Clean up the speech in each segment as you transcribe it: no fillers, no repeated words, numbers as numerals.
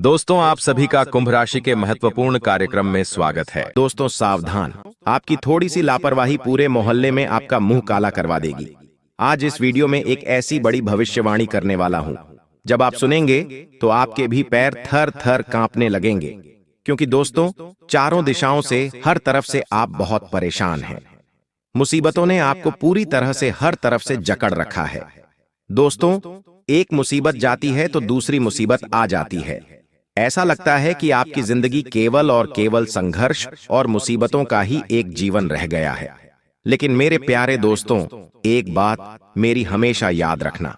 दोस्तों, आप सभी का कुंभ राशि के महत्वपूर्ण कार्यक्रम में स्वागत है। दोस्तों सावधान, आपकी थोड़ी सी लापरवाही पूरे मोहल्ले में आपका मुंह काला करवा देगी। आज इस वीडियो में एक ऐसी बड़ी भविष्यवाणी करने वाला हूं, जब आप सुनेंगे तो आपके भी पैर थर थर कांपने लगेंगे। क्योंकि दोस्तों, चारों दिशाओं से, हर तरफ से आप बहुत परेशान हैं। मुसीबतों ने आपको पूरी तरह से हर तरफ से जकड़ रखा है। दोस्तों, एक मुसीबत जाती है तो दूसरी मुसीबत आ जाती है। ऐसा लगता है कि आपकी जिंदगी केवल और केवल संघर्ष और मुसीबतों का ही एक जीवन रह गया है। लेकिन मेरे प्यारे दोस्तों, एक बात मेरी हमेशा याद रखना।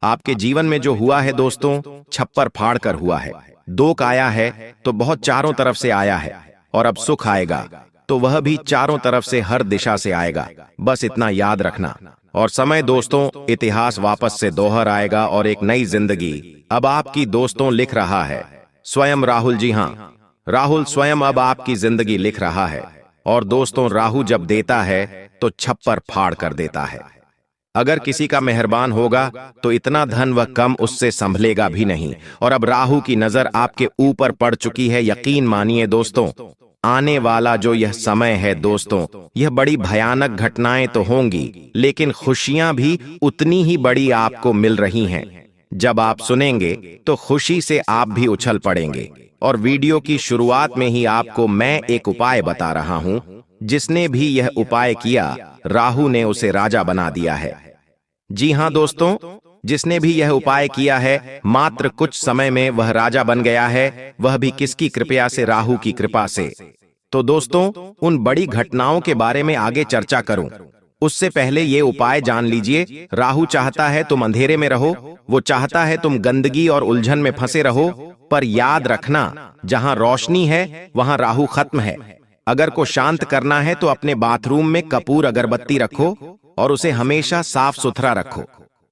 आपके जीवन में जो हुआ है दोस्तों, छप्पर फाड़ कर हुआ है। दुख आया है तो बहुत चारों तरफ से आया है, और अब सुख आएगा तो वह भी चारों तरफ से, हर दिशा से आएगा। बस इतना याद रखना। और समय दोस्तों, इतिहास वापस से दोहर आएगा और एक नई जिंदगी अब आपकी दोस्तों लिख रहा है। स्वयं राहुल, जी हाँ, राहुल स्वयं अब आपकी जिंदगी लिख रहा है। और दोस्तों, राहु जब देता है तो छप्पर फाड़ कर देता है। अगर किसी का मेहरबान होगा तो इतना धन वह कम उससे संभलेगा भी नहीं। और अब राहु की नजर आपके ऊपर पड़ चुकी है। यकीन मानिए दोस्तों, आने वाला जो यह समय है दोस्तों, यह बड़ी भयानक घटनाएं तो होंगी, लेकिन खुशियां भी उतनी ही बड़ी आपको मिल रही हैं। जब आप सुनेंगे तो खुशी से आप भी उछल पड़ेंगे। और वीडियो की शुरुआत में ही आपको मैं एक उपाय बता रहा हूं, जिसने भी यह उपाय किया, राहु ने उसे राजा बना दिया है। जी हां दोस्तों, जिसने भी यह उपाय किया है, मात्र कुछ समय में वह राजा बन गया है। वह भी किसकी कृपया से? राहु की कृपा से। तो दोस्तों, उन बड़ी घटनाओं के बारे में आगे चर्चा करूं, उससे पहले ये उपाय जान लीजिए। राहु चाहता है तुम अंधेरे में रहो, वो चाहता है तुम गंदगी और उलझन में फंसे रहो। पर याद रखना, जहां रोशनी है वहां राहु खत्म है। अगर को शांत करना है तो अपने बाथरूम में कपूर अगरबत्ती रखो और उसे हमेशा साफ सुथरा रखो।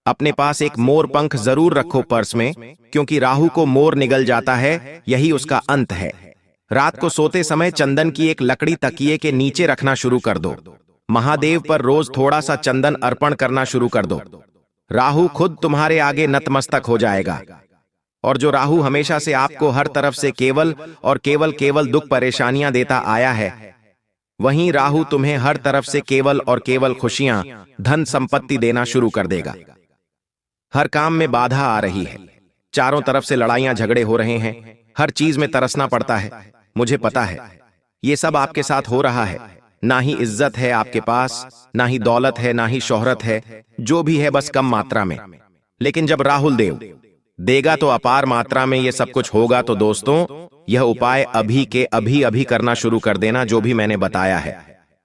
अपने पास एक मोर पंख जरूर रखो पर्स में, क्योंकि राहु को मोर निगल जाता है, यही उसका अंत है। रात को सोते समय चंदन की एक लकड़ी तकिए के नीचे रखना शुरू कर दो। महादेव पर रोज थोड़ा सा चंदन अर्पण करना शुरू कर दो। राहु खुद तुम्हारे आगे नतमस्तक हो जाएगा। और जो राहु हमेशा से आपको हर तरफ से केवल और केवल दुख परेशानियां देता आया है, वहीं राहु तुम्हें हर तरफ से केवल और केवल खुशियां, धन संपत्ति देना शुरू कर देगा। हर काम में बाधा आ रही है, चारों तरफ से लड़ाइयां झगड़े हो रहे हैं, हर चीज में तरसना पड़ता है। मुझे पता है ये सब आपके साथ हो रहा है। ना ही इज्जत है आपके पास, ना ही दौलत है, ना ही शोहरत है। जो भी है बस कम मात्रा में। लेकिन जब राहुल देव देगा तो अपार मात्रा में ये सब कुछ होगा। तो दोस्तों, यह उपाय अभी के अभी करना शुरू कर देना, जो भी मैंने बताया है।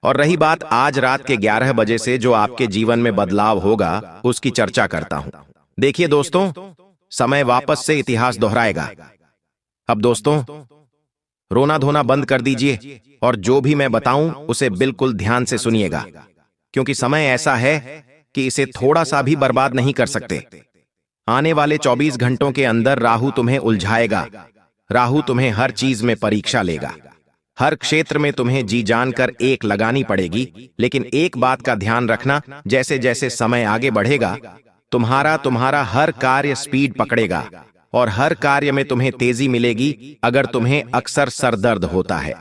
और रही बात आज रात के 11 बजे से जो आपके जीवन में बदलाव होगा, उसकी चर्चा करता हूं। देखिए दोस्तों, समय वापस से इतिहास दोहराएगा। अब दोस्तों, रोना धोना बंद कर दीजिए और जो भी मैं बताऊं उसे बिल्कुल ध्यान से सुनिएगा, क्योंकि समय ऐसा है कि इसे थोड़ा सा भी बर्बाद नहीं कर सकते। आने वाले 24 घंटों के अंदर राहु तुम्हें उलझाएगा। राहु तुम्हें हर चीज में परीक्षा लेगा। हर क्षेत्र में तुम्हें जी जान कर एक लगानी पड़ेगी। लेकिन एक बात का ध्यान रखना, जैसे जैसे समय आगे बढ़ेगा, तुम्हारा हर कार्य स्पीड पकड़ेगा और हर कार्य में तुम्हें तेजी मिलेगी। अगर तुम्हें अक्सर सर दर्द होता है,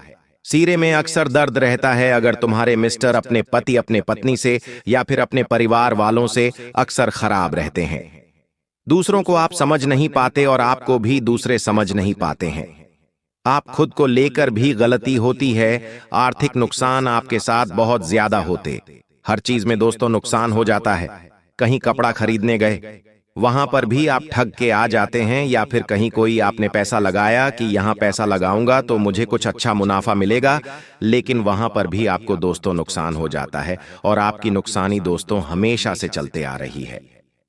सिरे में अक्सर दर्द रहता है, अगर तुम्हारे मिस्टर अपने पति, अपने पत्नी से या फिर अपने परिवार वालों से अक्सर खराब रहते हैं, दूसरों को आप समझ नहीं पाते और आपको भी दूसरे समझ नहीं पाते हैं, आप खुद को लेकर भी गलती होती है, आर्थिक नुकसान आपके साथ बहुत ज्यादा होते। हर चीज में दोस्तों नुकसान हो जाता है। कहीं कपड़ा खरीदने गए, वहां पर भी आप ठग के आ जाते हैं, या फिर कहीं कोई आपने पैसा लगाया कि यहां पैसा लगाऊंगा तो मुझे कुछ अच्छा मुनाफा मिलेगा, लेकिन वहां पर भी आपको दोस्तों नुकसान हो जाता है। और आपकी नुकसानी दोस्तों हमेशा से चलते आ रही है।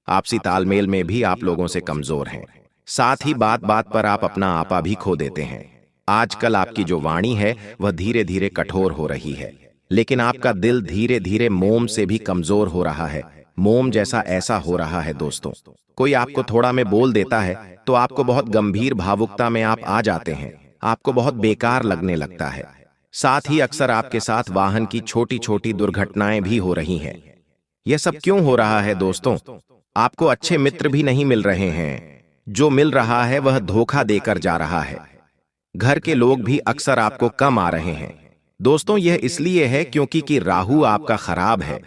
आपसी तालमेल में भी आप लोगों से कमजोर हैं। साथ ही बात बात पर आप अपना आपा भी खो देते हैं। आजकल आपकी जो वाणी है वह धीरे धीरे कठोर हो रही है, लेकिन आपका दिल धीरे धीरे मोम से भी कमजोर हो रहा है। मोम जैसा ऐसा हो रहा है दोस्तों, कोई आपको थोड़ा में बोल देता है तो आपको बहुत गंभीर भावुकता में आप आ जाते हैं, आपको बहुत बेकार लगने लगता है। साथ ही अक्सर आपके साथ वाहन की छोटी छोटी दुर्घटनाएं भी हो रही हैं। यह सब क्यों हो रहा है दोस्तों? आपको अच्छे मित्र भी नहीं मिल रहे हैं। जो मिल रहा है वह धोखा देकर जा रहा है। घर के लोग भी अक्सर आपको कम आ रहे हैं। दोस्तों, यह इसलिए है क्योंकि कि राहु आपका खराब है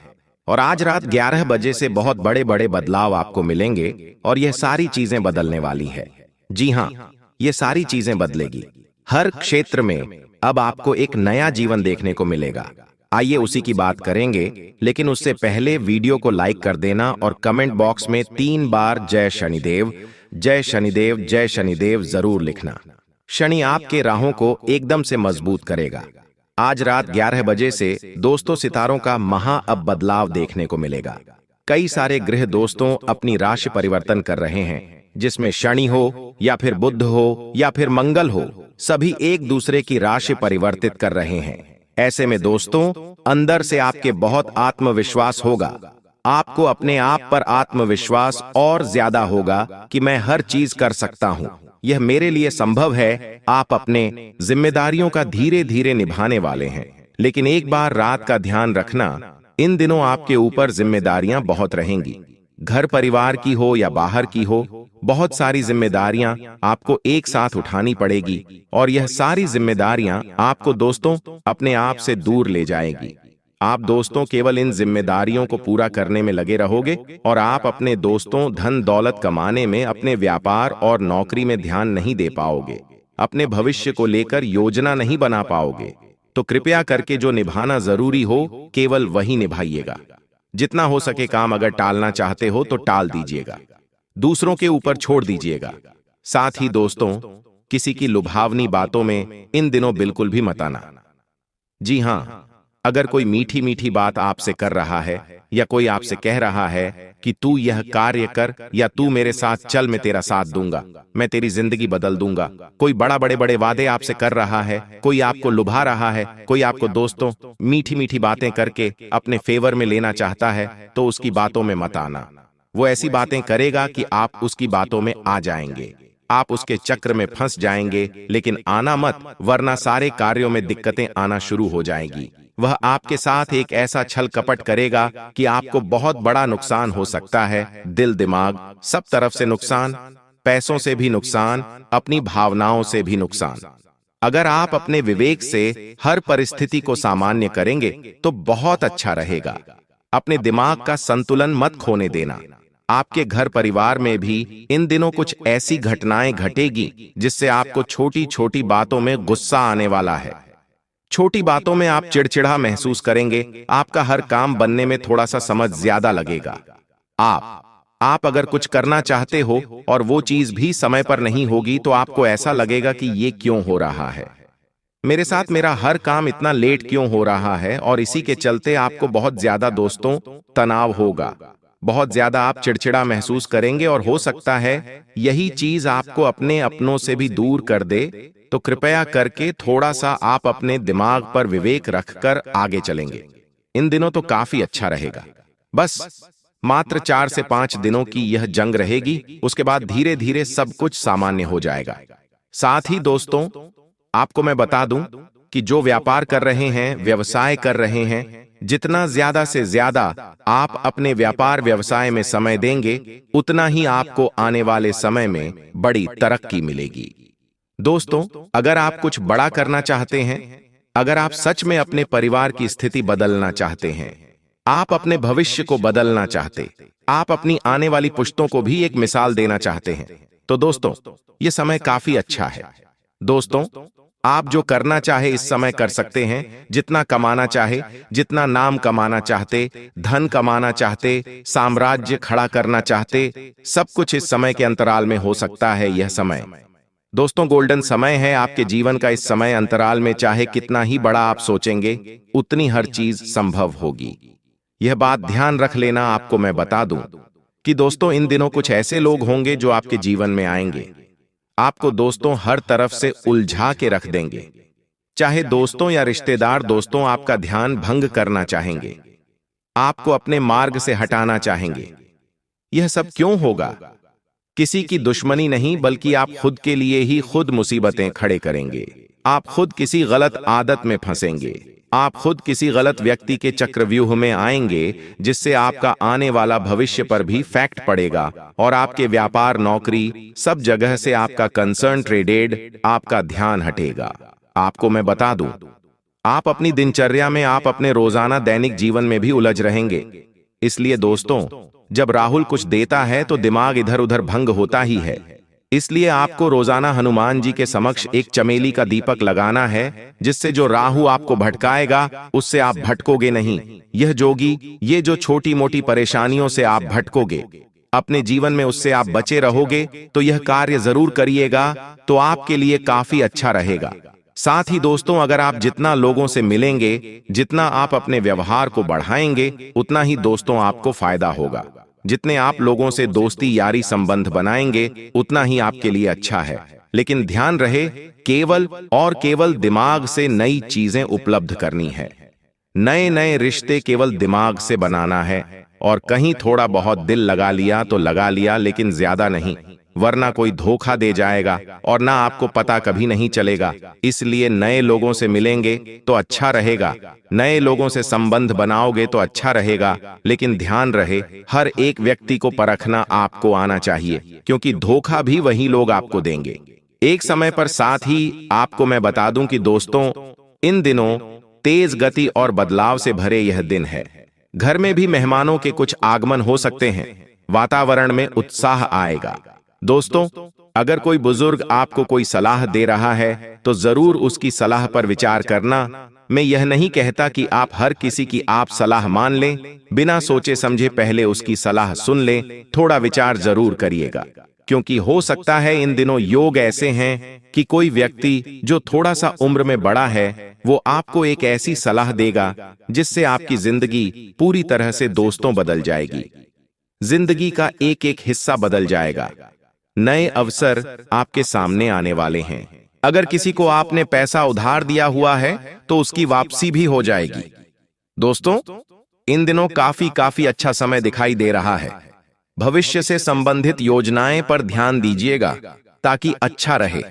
और आज रात 11 बजे से बहुत बड़े बड़े बदलाव आपको मिलेंगे और यह सारी चीजें बदलने वाली है। जी हाँ, ये सारी चीजें बदलेगी। हर क्षेत्र में अब आपको एक नया जीवन देखने को मिलेगा। आइए उसी की बात करेंगे, लेकिन उससे पहले वीडियो को लाइक कर देना और कमेंट बॉक्स में 3 बार जय शनिदेव, जय शनिदेव, जय शनिदेव जरूर लिखना। शनि आपके राहों को एकदम से मजबूत करेगा। आज रात 11 बजे से दोस्तों सितारों का महा अब बदलाव देखने को मिलेगा। कई सारे ग्रह दोस्तों अपनी राशि परिवर्तन कर रहे हैं, जिसमें शनि हो या फिर बुध हो या फिर मंगल हो, सभी एक दूसरे की राशि परिवर्तित कर रहे हैं। ऐसे में दोस्तों, अंदर से आपके बहुत आत्मविश्वास होगा। आपको अपने आप पर आत्मविश्वास और ज्यादा होगा कि मैं हर चीज कर सकता हूं, यह मेरे लिए संभव है। आप अपने जिम्मेदारियों का धीरे धीरे निभाने वाले हैं। लेकिन एक बार रात का ध्यान रखना, इन दिनों आपके ऊपर जिम्मेदारियां बहुत रहेंगी। घर परिवार की हो या बाहर की हो, बहुत सारी जिम्मेदारियां आपको एक साथ उठानी पड़ेगी और यह सारी जिम्मेदारियां आपको दोस्तों अपने आप से दूर ले जाएगी। आप दोस्तों केवल इन जिम्मेदारियों को पूरा करने में लगे रहोगे और आप अपने दोस्तों धन दौलत कमाने में, अपने व्यापार और नौकरी में ध्यान नहीं दे पाओगे। अपने भविष्य को लेकर योजना नहीं बना पाओगे। तो कृपया करके जो निभाना जरूरी हो केवल वही निभाइएगा। जितना हो सके काम अगर टालना चाहते हो तो टाल दीजिएगा, दूसरों के ऊपर छोड़ दीजिएगा। साथ ही दोस्तों, किसी की लुभावनी बातों में इन दिनों बिल्कुल भी मत आना। जी हाँ, अगर कोई मीठी मीठी बात आपसे कर रहा है या कोई आपसे कह रहा है कि तू यह कार्य कर या तू मेरे साथ चल, मैं तेरा साथ दूंगा, मैं तेरी जिंदगी बदल दूंगा, कोई बड़े बड़े वादे आपसे कर रहा है, कोई आपको लुभा रहा है, कोई आपको दोस्तों मीठी मीठी बातें करके अपने फेवर में लेना चाहता है, तो उसकी बातों में मत आना। वो ऐसी बातें करेगा कि आप उसकी बातों में आ जाएंगे, आप उसके चक्र में फंस जाएंगे। लेकिन आना मत, वरना सारे कार्यों में दिक्कतें आना शुरू हो जाएंगी। वह आपके साथ एक ऐसा छल कपट करेगा कि आपको बहुत बड़ा नुकसान हो सकता है। दिल दिमाग सब तरफ से नुकसान, पैसों से भी नुकसान, अपनी भावनाओं से भी नुकसान। अगर आप अपने विवेक से हर परिस्थिति को सामान्य करेंगे तो बहुत अच्छा रहेगा। अपने दिमाग का संतुलन मत खोने देना। आपके घर परिवार में भी इन दिनों कुछ ऐसी घटनाएं घटेगी जिससे आपको छोटी छोटी बातों में गुस्सा आने वाला है। छोटी बातों में आप चिड़चिड़ा महसूस करेंगे। आपका हर काम बनने में थोड़ा सा समय ज्यादा लगेगा। आप अगर कुछ करना चाहते हो और वो चीज भी समय पर नहीं होगी तो आपको ऐसा लगेगा कि ये क्यों हो रहा है, मेरे साथ मेरा हर काम इतना लेट क्यों हो रहा है। और इसी के चलते आपको बहुत ज्यादा दोस्तों तनाव होगा, बहुत ज्यादा आप चिड़चिड़ा महसूस करेंगे और हो सकता है यही चीज आपको अपने अपनों से भी दूर कर दे। तो कृपया करके थोड़ा सा आप अपने दिमाग पर विवेक रखकर आगे चलेंगे। इन दिनों तो काफी अच्छा रहेगा। बस मात्र 4 से 5 दिनों की यह जंग रहेगी, उसके बाद धीरे धीरे सब कुछ सामान्य हो जाएगा। साथ ही दोस्तों, आपको मैं बता दूं कि जो व्यापार कर रहे हैं, व्यवसाय कर रहे हैं, जितना ज्यादा से ज्यादा आप अपने व्यापार व्यवसाय में समय देंगे, उतना ही आपको आने वाले समय में बड़ी तरक्की मिलेगी। दोस्तों, अगर आप कुछ बड़ा करना चाहते हैं, अगर आप सच में अपने परिवार की स्थिति बदलना चाहते हैं, आप अपने भविष्य को बदलना चाहते, आप अपनी आने वाली पुश्तों को भी एक मिसाल देना चाहते हैं, तो दोस्तों ये समय काफी अच्छा है। दोस्तों, आप जो करना चाहे इस समय कर सकते हैं। जितना कमाना चाहे, जितना नाम कमाना चाहते, धन कमाना चाहते, साम्राज्य खड़ा करना चाहते, सब कुछ इस समय के अंतराल में हो सकता है। यह समय दोस्तों गोल्डन समय है आपके जीवन का। इस समय अंतराल में चाहे कितना ही बड़ा आप सोचेंगे, उतनी हर चीज संभव होगी। यह बात ध्यान रख लेना। आपको मैं बता दूं कि दोस्तों इन दिनों कुछ ऐसे लोग होंगे जो आपके जीवन में आएंगे, आपको दोस्तों हर तरफ से उलझा के रख देंगे। चाहे दोस्तों या रिश्तेदार दोस्तों आपका ध्यान भंग करना चाहेंगे, आपको अपने मार्ग से हटाना चाहेंगे। यह सब क्यों होगा? किसी की दुश्मनी नहीं, बल्कि आप खुद के लिए ही खुद मुसीबतें खड़े करेंगे। आप खुद किसी गलत आदत में फंसेंगे। आप खुद किसी गलत व्यक्ति के चक्रव्यूह में आएंगे, जिससे आपका आने वाला भविष्य पर भी फैक्ट पड़ेगा और आपके व्यापार, नौकरी, सब जगह से आपका कंसंट्रेटेड, आपका ध्यान हटेगा। आपको मैं बता दूं, आप अपनी दिनचर्या में, आप अपने रोजाना दैनिक जीवन में भी उलझ रहेंगे। इसलिए दोस्तों, जब राहुल कुछ देता है तो दिमाग इधर उधर भंग होता ही है। इसलिए आपको रोजाना हनुमान जी के समक्ष एक चमेली का दीपक लगाना है, जिससे जो राहु आपको भटकाएगा उससे आप भटकोगे नहीं। यह जोगी, ये जो छोटी मोटी परेशानियों से आप भटकोगे, अपने जीवन में उससे आप बचे रहोगे, तो यह कार्य जरूर करिएगा, तो आपके लिए काफी अच्छा रहेगा। साथ ही दोस्तों, अगर आप जितना लोगों से मिलेंगे, जितना आप अपने व्यवहार को बढ़ाएंगे, उतना ही दोस्तों आपको फायदा होगा। जितने आप लोगों से दोस्ती यारी संबंध बनाएंगे, उतना ही आपके लिए अच्छा है। लेकिन ध्यान रहे, केवल और केवल दिमाग से नई चीजें उपलब्ध करनी है। नए नए रिश्ते केवल दिमाग से बनाना है, और कहीं थोड़ा बहुत दिल लगा लिया तो लगा लिया, लेकिन ज्यादा नहीं, वरना कोई धोखा दे जाएगा और ना आपको पता कभी नहीं चलेगा। इसलिए नए लोगों से मिलेंगे तो अच्छा रहेगा, नए लोगों से संबंध बनाओगे तो अच्छा रहेगा, लेकिन ध्यान रहे, हर एक व्यक्ति को परखना आपको आना चाहिए, क्योंकि धोखा भी वही लोग आपको देंगे एक समय पर। साथ ही आपको मैं बता दूं कि दोस्तों, इन दिनों तेज गति और बदलाव से भरे यह दिन है। घर में भी मेहमानों के कुछ आगमन हो सकते हैं, वातावरण में उत्साह आएगा। दोस्तों, अगर कोई बुजुर्ग आपको कोई सलाह दे रहा है तो जरूर उसकी सलाह पर विचार करना। मैं यह नहीं कहता कि आप हर किसी की आप सलाह मान लें, बिना सोचे समझे पहले उसकी सलाह सुन लें, थोड़ा विचार जरूर करिएगा, क्योंकि हो सकता है इन दिनों योग ऐसे हैं कि कोई व्यक्ति जो थोड़ा सा उम्र में बड़ा है, वो आपको एक ऐसी सलाह देगा जिससे आपकी जिंदगी पूरी तरह से दोस्तों बदल जाएगी, जिंदगी का एक एक हिस्सा बदल जाएगा। नए अवसर आपके सामने आने वाले हैं। अगर किसी को आपने पैसा उधार दिया हुआ है तो उसकी वापसी भी हो जाएगी। दोस्तों, इन दिनों काफी अच्छा समय दिखाई दे रहा है। भविष्य से संबंधित योजनाएं पर ध्यान दीजिएगा ताकि अच्छा रहे।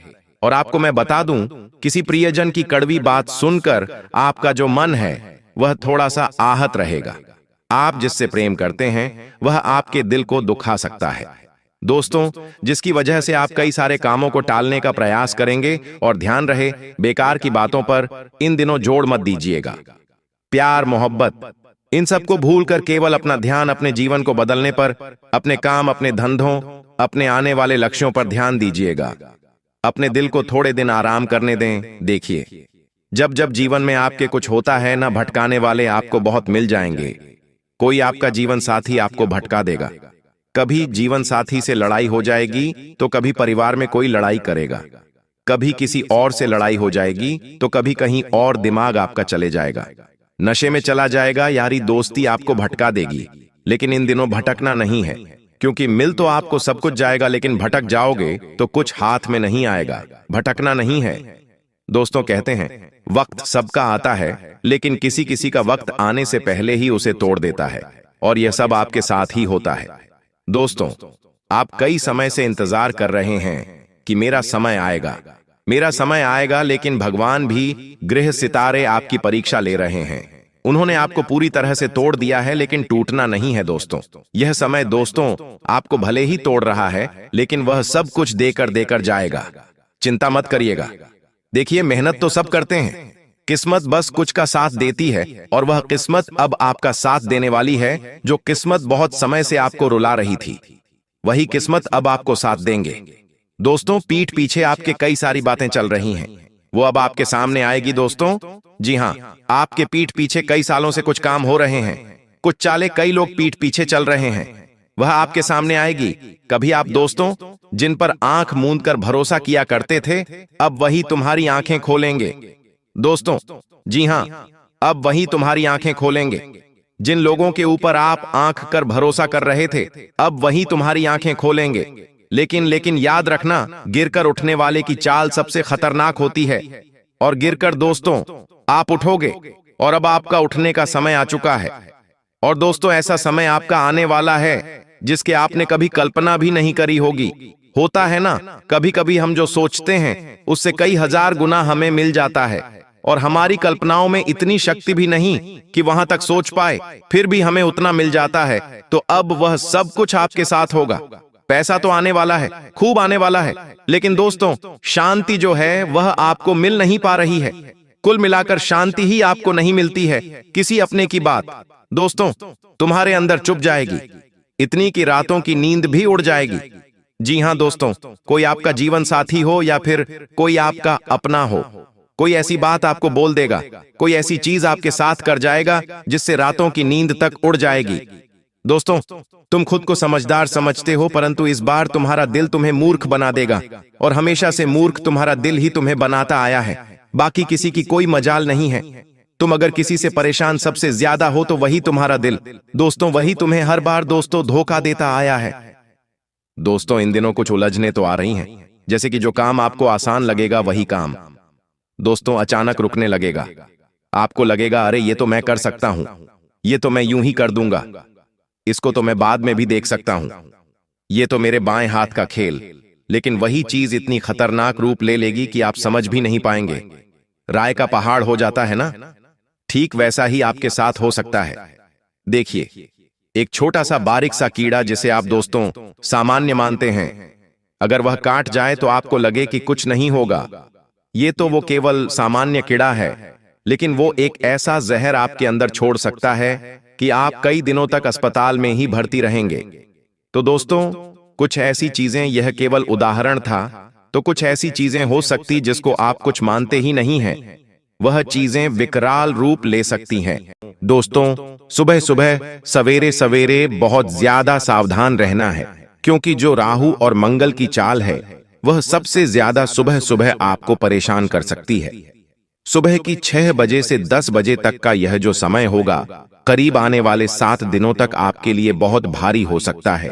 और आपको मैं बता दूं, किसी प्रियजन की कड़वी बात सुनकर आपका जो मन है वह थोड़ा सा आहत रहेगा। आप जिससे प्रेम करते हैं वह आपके दिल को दुखा सकता है दोस्तों, जिसकी वजह से आप कई सारे कामों को टालने का प्रयास करेंगे। और ध्यान रहे, बेकार की बातों पर इन दिनों जोड़ मत दीजिएगा। प्यार, मोहब्बत, इन सबको भूलकर केवल अपना ध्यान अपने जीवन को बदलने पर, अपने काम, अपने धंधों, अपने आने वाले लक्ष्यों पर ध्यान दीजिएगा। अपने दिल को थोड़े दिन आराम करने दें। देखिए, जब जब जीवन में आपके कुछ होता है ना, भटकाने वाले आपको बहुत मिल जाएंगे। कोई आपका जीवन साथी आपको भटका देगा। कभी जीवन साथी से लड़ाई हो जाएगी तो कभी परिवार में कोई लड़ाई करेगा, कभी किसी और से लड़ाई हो जाएगी तो कभी कहीं और दिमाग आपका चले जाएगा, नशे में चला जाएगा, यारी दोस्ती आपको भटका देगी। लेकिन इन दिनों भटकना नहीं है, क्योंकि मिल तो आपको सब कुछ जाएगा, लेकिन भटक जाओगे तो कुछ हाथ में नहीं आएगा। भटकना नहीं है। दोस्तों, कहते हैं वक्त सबका आता है, लेकिन किसी किसी का वक्त आने से पहले ही उसे तोड़ देता है, और यह सब आपके साथ ही होता है। दोस्तों, आप कई समय से इंतजार कर रहे हैं कि मेरा समय आएगा, मेरा समय आएगा, लेकिन भगवान भी, ग्रह सितारे आपकी परीक्षा ले रहे हैं। उन्होंने आपको पूरी तरह से तोड़ दिया है, लेकिन टूटना नहीं है दोस्तों। यह समय दोस्तों आपको भले ही तोड़ रहा है, लेकिन वह सब कुछ देकर देकर जाएगा। चिंता मत करिएगा। देखिए, मेहनत तो सब करते हैं, किस्मत बस कुछ का साथ देती है, और वह किस्मत अब आपका साथ देने वाली है। जो किस्मत बहुत समय से आपको रुला रही थी, वही किस्मत अब आपको साथ देंगे। दोस्तों, पीठ पीछे आपके कई सारी बातें चल रही हैं, वो अब आपके सामने आएगी दोस्तों। जी हाँ, आपके पीठ पीछे कई सालों से कुछ काम हो रहे हैं, कुछ चाले कई लोग पीठ पीछे चल रहे हैं, वह आपके सामने आएगी। कभी आप दोस्तों जिन पर आंख मूंद कर भरोसा किया करते थे, अब वही तुम्हारी आंखें खोलेंगे। दोस्तों, जी हां, अब वही तुम्हारी आंखें खोलेंगे। जिन लोगों के ऊपर आप आंख कर भरोसा कर रहे थे, अब वही तुम्हारी आंखें खोलेंगे। लेकिन याद रखना, गिरकर उठने वाले की चाल सबसे खतरनाक होती है। और गिरकर दोस्तों आप उठोगे, और अब आपका उठने का समय आ चुका है। और दोस्तों, ऐसा समय आपका आने वाला है जिसके आपने कभी कल्पना भी नहीं करी होगी। होता है ना, कभी कभी हम जो सोचते हैं उससे कई हजार गुना हमें मिल जाता है। और हमारी कल्पनाओं में इतनी शक्ति भी नहीं कि वहां तक सोच पाए, फिर भी हमें उतना मिल जाता है, तो अब वह सब कुछ आपके साथ होगा। पैसा तो आने वाला है, खूब आने वाला है, लेकिन दोस्तों शांति जो है वह आपको मिल नहीं पा रही है। कुल मिलाकर शांति ही आपको नहीं मिलती है। किसी अपने की बात दोस्तों तुम्हारे अंदर चुप जाएगी, इतनी कि रातों की नींद भी उड़ जाएगी। जी हां दोस्तों, कोई आपका जीवन साथी हो या फिर कोई आपका अपना हो, कोई ऐसी बात आपको बोल देगा, कोई ऐसी चीज आपके साथ कर जाएगा जिससे रातों की नींद तक उड़ जाएगी। दोस्तों तुम खुद को समझदार समझते हो, परंतु इस बार तुम्हारा दिल तुम्हें मूर्ख बना देगा, और हमेशा से मूर्ख तुम्हारा दिल ही तुम्हें बनाता आया है। बाकी किसी की कोई मजाल नहीं है। तुम अगर किसी से परेशान सबसे ज्यादा हो तो वही तुम्हारा दिल। दोस्तों वही तुम्हें हर बार दोस्तों धोखा देता आया है। दोस्तों इन दिनों कुछ उलझने तो आ रही हैं, जैसे कि जो काम आपको आसान लगेगा वही काम दोस्तों अचानक रुकने लगेगा। आपको लगेगा अरे ये तो मैं कर सकता हूं, ये तो मैं यूं ही कर दूंगा, इसको तो मैं बाद में भी देख सकता हूं, ये तो मेरे बाएं हाथ का खेल। लेकिन वही चीज इतनी खतरनाक रूप ले लेगी कि आप समझ भी नहीं पाएंगे। राय का पहाड़ हो जाता है ना, ठीक वैसा ही आपके साथ हो सकता है। देखिए एक छोटा सा बारीक सा कीड़ा जिसे आप दोस्तों सामान्य मानते हैं, अगर वह काट जाए तो आपको लगे कि कुछ नहीं होगा, ये तो वो केवल सामान्य कीड़ा है, लेकिन वो एक ऐसा जहर आपके अंदर छोड़ सकता है कि आप कई दिनों तक अस्पताल में ही भर्ती रहेंगे। तो दोस्तों कुछ ऐसी चीजें, यह केवल उदाहरण था, तो कुछ ऐसी चीजें हो सकती जिसको आप कुछ मानते ही नहीं हैं, वह चीजें विकराल रूप ले सकती हैं। दोस्तों सुबह सुबह सवेरे सवेरे बहुत ज्यादा सावधान रहना है, क्योंकि जो राहु और मंगल की चाल है वह सबसे ज्यादा सुबह सुबह आपको परेशान कर सकती है। सुबह की 6 बजे से 10 बजे तक का यह जो समय होगा, करीब आने वाले 7 दिनों तक आपके लिए बहुत भारी हो सकता है।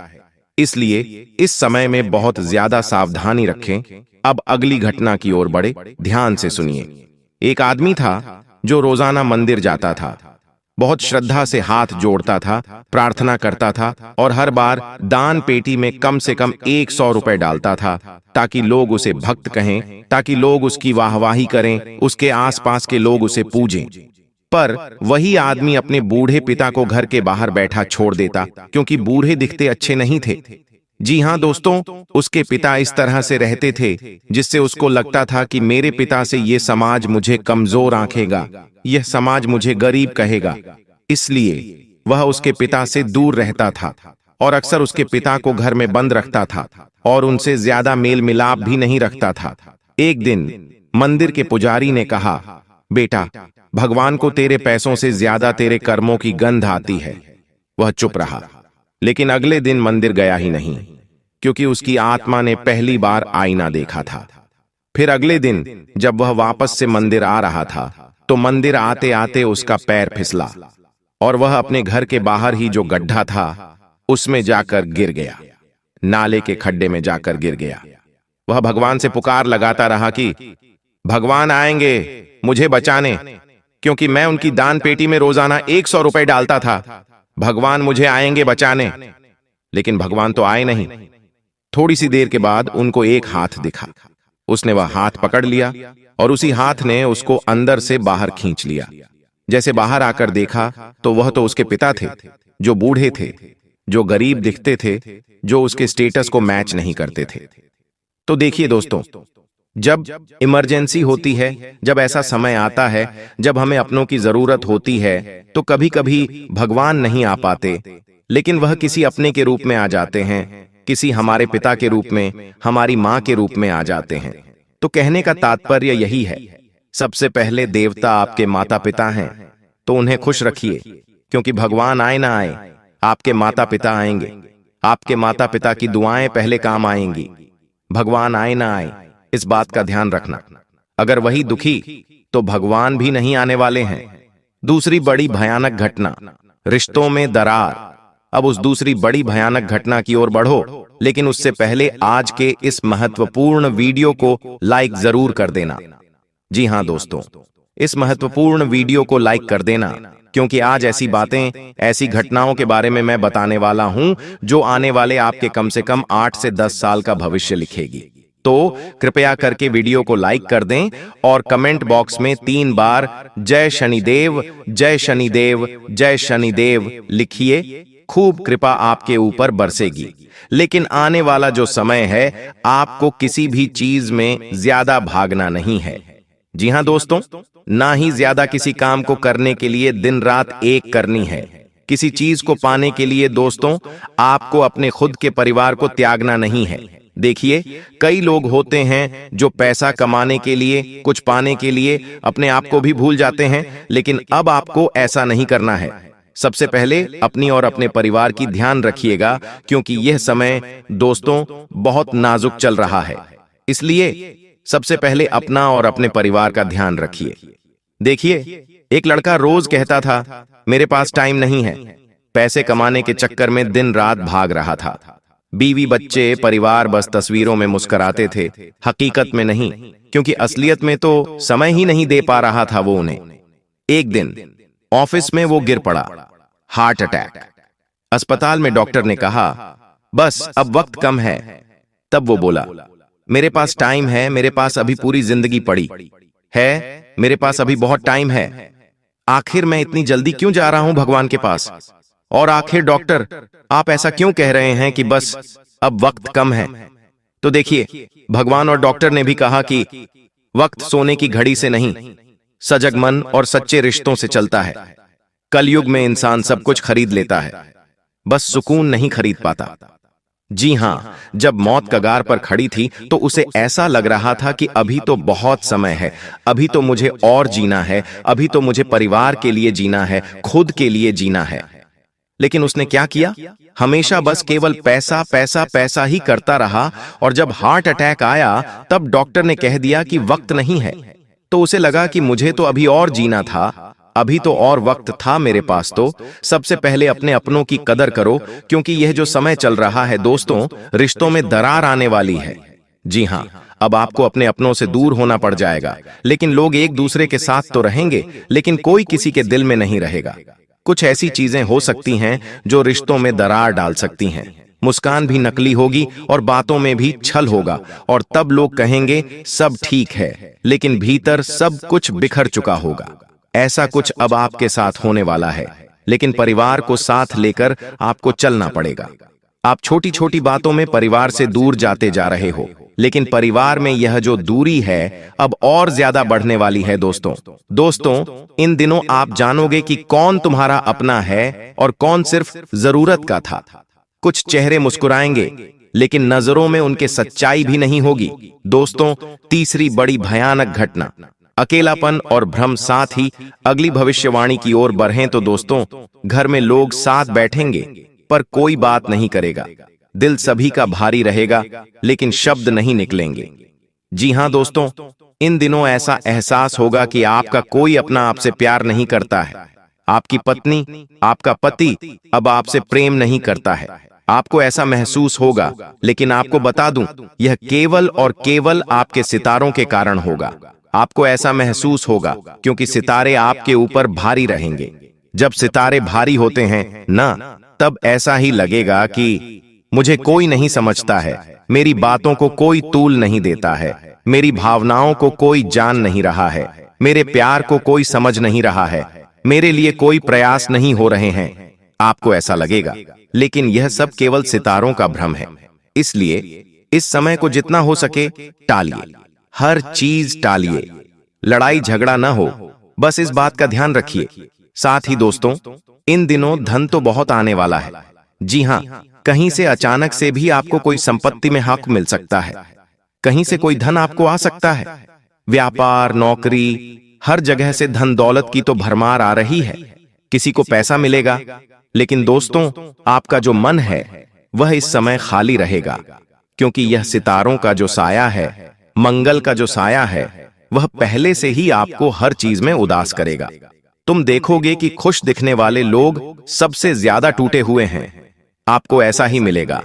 इसलिए इस समय में बहुत ज्यादा सावधानी रखें। अब अगली घटना की ओर बढ़े, ध्यान से सुनिए। एक आदमी था जो रोजाना मंदिर जाता था, बहुत श्रद्धा से हाथ जोड़ता था, प्रार्थना करता था और हर बार दान पेटी में कम से कम 100 रुपए डालता था, ताकि लोग उसे भक्त कहें, ताकि लोग उसकी वाहवाही करें, उसके आसपास के लोग उसे पूजें। पर वही आदमी अपने बूढ़े पिता को घर के बाहर बैठा छोड़ देता, क्योंकि बूढ़े दिखते अच्छे नहीं थे। जी हां दोस्तों, उसके पिता इस तरह से रहते थे जिससे उसको लगता था कि मेरे पिता से ये समाज मुझे कमजोर आंकेगा, यह समाज मुझे गरीब कहेगा। इसलिए वह उसके पिता से दूर रहता था और अक्सर उसके पिता को घर में बंद रखता था और उनसे ज्यादा मेल मिलाप भी नहीं रखता था। एक दिन मंदिर के पुजारी ने कहा, बेटा, भगवान को तेरे पैसों से ज्यादा तेरे कर्मों की गंध आती है। वह चुप रहा, लेकिन अगले दिन मंदिर गया ही नहीं, क्योंकि उसकी आत्मा ने पहली बार आईना देखा था। फिर अगले दिन जब वह वापस से मंदिर आ रहा था, तो मंदिर आते आते उसका पैर फिसला और वह अपने घर के बाहर ही जो गड्ढा था उसमें जाकर गिर गया, नाले के खड्डे में जाकर गिर गया। वह भगवान से पुकार लगाता रहा कि भगवान आएंगे मुझे बचाने, क्योंकि मैं उनकी दान पेटी में रोजाना 100 रुपए डालता था। भगवान मुझे आएंगे बचाने। लेकिन भगवान तो आए नहीं। थोड़ी सी देर के बाद उनको एक हाथ दिखा। उसने वह हाथ पकड़ लिया और उसी हाथ ने उसको अंदर से बाहर खींच लिया। जैसे बाहर आकर देखा तो वह तो उसके पिता थे, जो बूढ़े थे, जो गरीब दिखते थे, जो उसके स्टेटस को मैच नहीं करते थे। तो देखिए दोस्तों, जब इमरजेंसी होती है, जब ऐसा समय आता है जब हमें अपनों की जरूरत होती है, तो कभी कभी भगवान नहीं आ पाते, लेकिन वह किसी अपने के रूप में आ जाते हैं, किसी हमारे पिता के रूप में, हमारी माँ के रूप में आ जाते हैं। तो कहने का तात्पर्य यही है, सबसे पहले देवता आपके माता पिता हैं, तो उन्हें खुश रखिए, क्योंकि भगवान आए ना आए, आपके माता पिता आएंगे। आपके माता पिता की दुआएं पहले काम आएंगी। भगवान आए ना आए, इस बात का ध्यान रखना। अगर वही दुखी, तो भगवान भी नहीं आने वाले हैं। दूसरी बड़ी भयानक घटना, रिश्तों में दरार। अब उस दूसरी बड़ी भयानक घटना की ओर बढ़ो, लेकिन उससे पहले आज के इस महत्वपूर्ण वीडियो को लाइक जरूर कर देना। जी हां दोस्तों, इस महत्वपूर्ण वीडियो को लाइक कर देना, क्योंकि आज ऐसी बातें, ऐसी घटनाओं के बारे में मैं बताने वाला हूं जो आने वाले आपके कम से कम 8 से 10 साल का भविष्य लिखेगी। तो कृपया करके वीडियो को लाइक कर दें और कमेंट बॉक्स में 3 बार जय शनिदेव, जय शनिदेव, जय शनिदेव लिखिए। खूब कृपा आपके ऊपर बरसेगी। लेकिन आने वाला जो समय है, आपको किसी भी चीज में ज्यादा भागना नहीं है। जी हां दोस्तों, ना ही ज्यादा किसी काम को करने के लिए दिन रात एक करनी है। किसी चीज को पाने के लिए दोस्तों, आपको अपने खुद के परिवार को त्यागना नहीं है। देखिए, कई लोग होते हैं जो पैसा कमाने के लिए, कुछ पाने के लिए अपने आप को भी भूल जाते हैं, लेकिन अब आपको ऐसा नहीं करना है। सबसे पहले अपनी और अपने परिवार की ध्यान रखिएगा, क्योंकि यह समय दोस्तों बहुत नाजुक चल रहा है। इसलिए सबसे पहले अपना और अपने परिवार का ध्यान रखिए। देखिए, एक लड़का रोज कहता था, मेरे पास टाइम नहीं है। पैसे कमाने के चक्कर में दिन रात भाग रहा था। बीवी, बच्चे, परिवार बस तस्वीरों में मुस्कुराते थे, हकीकत में नहीं, क्योंकि असलियत में तो समय ही नहीं दे पा रहा था वो उन्हें। एक दिन ऑफिस में वो गिर पड़ा, हार्ट अटैक। अस्पताल में डॉक्टर ने कहा, बस अब वक्त कम है। तब वो बोला, मेरे पास टाइम है, मेरे पास अभी पूरी जिंदगी पड़ी है, मेरे पास अभी बहुत टाइम है। आखिर मैं इतनी जल्दी क्यों जा रहा हूं भगवान के पास? और आखिर डॉक्टर, आप ऐसा क्यों कह रहे हैं कि बस अब वक्त कम है? तो देखिए, भगवान और डॉक्टर ने भी कहा कि वक्त सोने की घड़ी से नहीं, सजग मन और सच्चे रिश्तों से चलता है। कलयुग में इंसान सब कुछ खरीद लेता है, बस सुकून नहीं खरीद पाता। जी हां, जब मौत कगार पर खड़ी थी तो उसे ऐसा लग रहा था कि अभी तो बहुत समय है, अभी तो मुझे और जीना है, अभी तो मुझे परिवार के लिए जीना है, खुद के लिए जीना है। लेकिन उसने क्या किया? हमेशा बस केवल पैसा पैसा पैसा ही करता रहा, और जब हार्ट अटैक आया तब डॉक्टर ने कह दिया कि वक्त नहीं है। तो उसे लगा कि मुझे तो अभी और जीना था, अभी तो और वक्त था मेरे पास। तो सबसे पहले अपने अपनों की कदर करो, क्योंकि यह जो समय चल रहा है दोस्तों, रिश्तों में दरार आने वाली है। जी हां, अब आपको अपने अपनों से दूर होना पड़ जाएगा। लेकिन लोग एक दूसरे के साथ तो रहेंगे, लेकिन कोई किसी के दिल में नहीं रहेगा। कुछ ऐसी चीजें हो सकती हैं जो रिश्तों में दरार डाल सकती हैं। मुस्कान भी नकली होगी और बातों में भी छल होगा, और तब लोग कहेंगे सब ठीक है, लेकिन भीतर सब कुछ बिखर चुका होगा। ऐसा कुछ अब आपके साथ होने वाला है, लेकिन परिवार को साथ लेकर आपको चलना पड़ेगा। आप छोटी छोटी बातों में परिवार से दूर जाते जा रहे हो, लेकिन परिवार में यह जो दूरी है अब और ज्यादा बढ़ने वाली है दोस्तों, इन दिनों आप जानोगे कि कौन तुम्हारा अपना है और कौन सिर्फ जरूरत का था। कुछ चेहरे मुस्कुराएंगे, लेकिन नजरों में उनके सच्चाई भी नहीं होगी। दोस्तों, तीसरी बड़ी भयानक घटना, अकेलापन और भ्रम। साथ ही अगली भविष्यवाणी की ओर बढ़ें तो दोस्तों, घर में लोग साथ बैठेंगे पर कोई बात नहीं करेगा। दिल सभी का भारी रहेगा, लेकिन शब्द नहीं निकलेंगे। जी हां दोस्तों, इन दिनों ऐसा एहसास होगा कि आपका कोई अपना आपसे प्यार नहीं करता है। आपकी पत्नी, आपका पति अब आपसे प्रेम नहीं करता है। आपको ऐसा महसूस होगा, लेकिन आपको बता दूं, यह केवल और केवल आपके सितारों के कारण होगा। आपको ऐसा महसूस होगा क्योंकि सितारे आपके ऊपर भारी रहेंगे। जब सितारे भारी होते हैं ना, तब ऐसा ही लगेगा कि मुझे कोई नहीं समझता है, मेरी बातों को कोई तूल नहीं देता है, मेरी भावनाओं को कोई जान नहीं रहा है, मेरे प्यार को कोई समझ नहीं रहा है, मेरे लिए कोई प्रयास नहीं हो रहे हैं। आपको ऐसा लगेगा, लेकिन यह सब केवल सितारों का भ्रम है। इसलिए इस समय को जितना हो सके टालिए, हर चीज टालिए। लड़ाई झगड़ा ना हो, बस इस बात का ध्यान रखिए। साथ ही दोस्तों, इन दिनों धन तो बहुत आने वाला है। जी हां, कहीं से अचानक से भी आपको कोई संपत्ति में हक मिल सकता है, कहीं से कोई धन आपको आ सकता है। व्यापार, नौकरी, हर जगह से धन दौलत की तो भरमार आ रही है। किसी को पैसा मिलेगा, लेकिन दोस्तों, आपका जो मन है वह इस समय खाली रहेगा, क्योंकि यह सितारों का जो साया है, मंगल का जो साया है, वह पहले से ही आपको हर चीज में उदास करेगा। तुम देखोगे कि खुश दिखने वाले लोग सबसे ज्यादा टूटे हुए हैं। आपको ऐसा ही मिलेगा।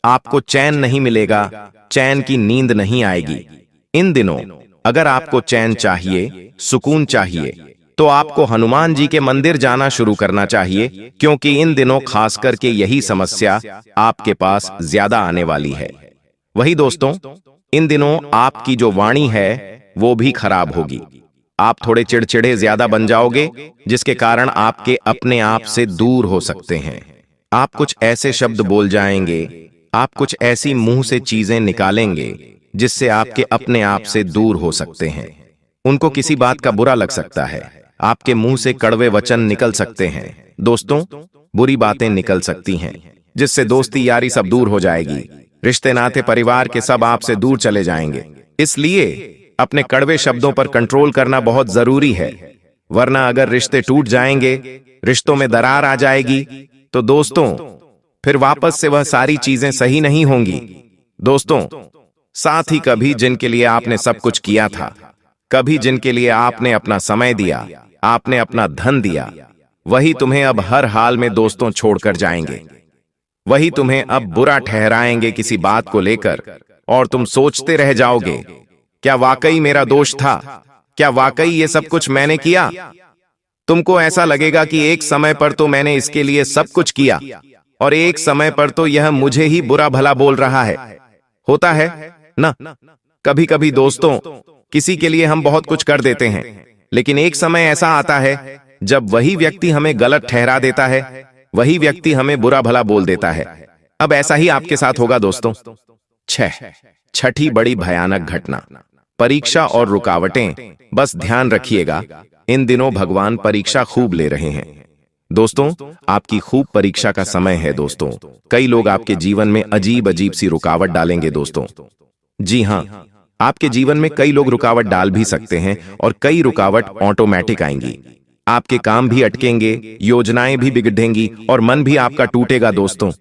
आपको चैन नहीं मिलेगा, चैन की नींद नहीं आएगी। इन दिनों अगर आपको चैन चाहिए, सुकून चाहिए, तो आपको हनुमान जी के मंदिर जाना शुरू करना चाहिए, क्योंकि इन दिनों खास करके यही समस्या आपके पास ज्यादा आने वाली है। वही दोस्तों, इन दिनों आपकी जो वाणी है वो भी खराब होगी। आप थोड़े चिड़चिड़े ज्यादा बन जाओगे, जिसके कारण आपके अपने आप से दूर हो सकते हैं। आप कुछ ऐसे शब्द बोल जाएंगे, आप कुछ ऐसी मुंह से चीजें निकालेंगे जिससे आपके अपने आप से दूर हो सकते हैं। उनको किसी बात का बुरा लग सकता है, आपके मुंह से कड़वे वचन निकल सकते हैं। दोस्तों, बुरी बातें निकल सकती हैं, जिससे दोस्ती यारी सब दूर हो जाएगी। रिश्ते नाते परिवार के सब आपसे दूर चले जाएंगे। इसलिए अपने कड़वे शब्दों पर कंट्रोल करना बहुत जरूरी है, वरना अगर रिश्ते टूट जाएंगे, रिश्तों में दरार आ जाएगी, तो दोस्तों फिर वापस से वह सारी चीजें सही नहीं होंगी। दोस्तों, साथ ही कभी जिनके लिए आपने सब कुछ किया था, कभी जिनके लिए आपने अपना समय दिया, आपने अपना धन दिया, वही तुम्हें अब हर हाल में दोस्तों छोड़कर जाएंगे। वही तुम्हें अब बुरा ठहराएंगे किसी बात को लेकर, और तुम सोचते रह जाओगे, क्या वाकई मेरा दोष था? क्या वाकई ये सब कुछ मैंने किया? तुमको ऐसा लगेगा कि एक समय पर तो मैंने इसके लिए सब कुछ किया, और एक समय पर तो यह मुझे ही बुरा भला बोल रहा है। होता है ना, कभी कभी दोस्तों किसी के लिए हम बहुत कुछ कर देते हैं, लेकिन एक समय ऐसा आता है जब वही व्यक्ति हमें गलत ठहरा देता है, वही व्यक्ति हमें बुरा भला बोल देता है। अब ऐसा ही आपके साथ होगा दोस्तों। छठी बड़ी भयानक घटना, परीक्षा और रुकावटें। बस ध्यान रखिएगा, इन दिनों भगवान परीक्षा खूब ले रहे हैं। दोस्तों, आपकी खूब परीक्षा का समय है दोस्तों। कई लोग आपके जीवन में अजीब अजीब सी रुकावट डालेंगे दोस्तों। जी हां, आपके जीवन में कई लोग रुकावट डाल भी सकते हैं, और कई रुकावट ऑटोमेटिक आएंगी। आपके काम भी अटकेंगे, योजनाएं भी बिगड़ेंगी, और मन भी आपका टूटेगा दोस्तों।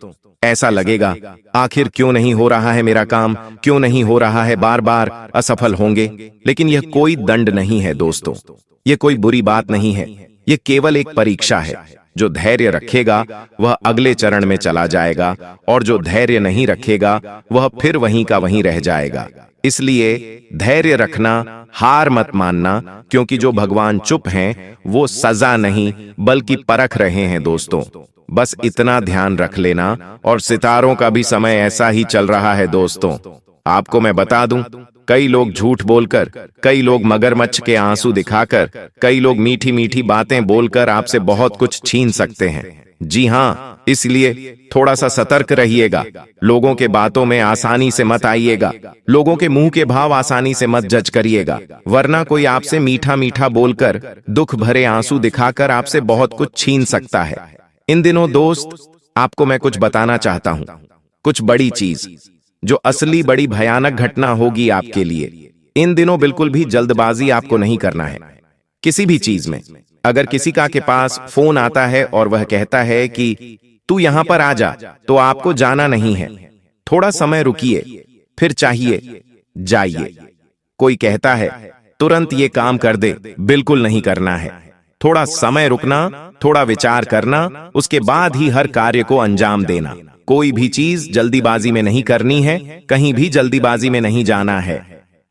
ऐसा लगेगा, आखिर क्यों नहीं हो रहा है मेरा काम, क्यों नहीं हो रहा है, बार बार असफल होंगे। लेकिन यह कोई दंड नहीं है दोस्तों, यह कोई बुरी बात नहीं है, यह केवल एक परीक्षा है। जो धैर्य रखेगा वह अगले चरण में चला जाएगा, और जो धैर्य नहीं रखेगा वह फिर वहीं का वहीं रह जाएगा। इसलिए धैर्य रखना, हार मत मानना, क्योंकि जो भगवान चुप हैं वो सजा नहीं बल्कि परख रहे हैं दोस्तों। बस इतना ध्यान रख लेना। और सितारों का भी समय ऐसा ही चल रहा है दोस्तों। आपको मैं बता दूं, कई लोग झूठ बोलकर, कई लोग मगरमच्छ के आंसू दिखाकर, कई लोग मीठी मीठी बातें बोलकर आपसे बहुत कुछ छीन सकते हैं। जी हां, इसलिए थोड़ा सा सतर्क रहिएगा। लोगों के बातों में आसानी से मत आइएगा, लोगों के मुंह के भाव आसानी से मत जज करिएगा, वरना कोई आपसे मीठा मीठा बोलकर, दुख भरे आंसू दिखाकर आपसे बहुत कुछ छीन सकता है। इन दिनों दोस्त, आपको मैं कुछ बताना चाहता हूं, कुछ बड़ी चीज, जो असली बड़ी भयानक घटना होगी आपके लिए। इन दिनों बिल्कुल भी जल्दबाजी आपको नहीं करना है किसी भी चीज में। अगर किसी का के पास फोन आता है और वह कहता है कि तू यहां पर आ जा, तो आपको जाना नहीं है। थोड़ा समय रुकिए, फिर चाहिए जाइए। कोई कहता है तुरंत ये काम कर दे, बिल्कुल नहीं करना है। थोड़ा समय रुकना, थोड़ा विचार करना, उसके बाद ही हर कार्य को अंजाम देना। कोई भी चीज जल्दीबाजी में नहीं करनी है, कहीं भी जल्दीबाजी में नहीं जाना है।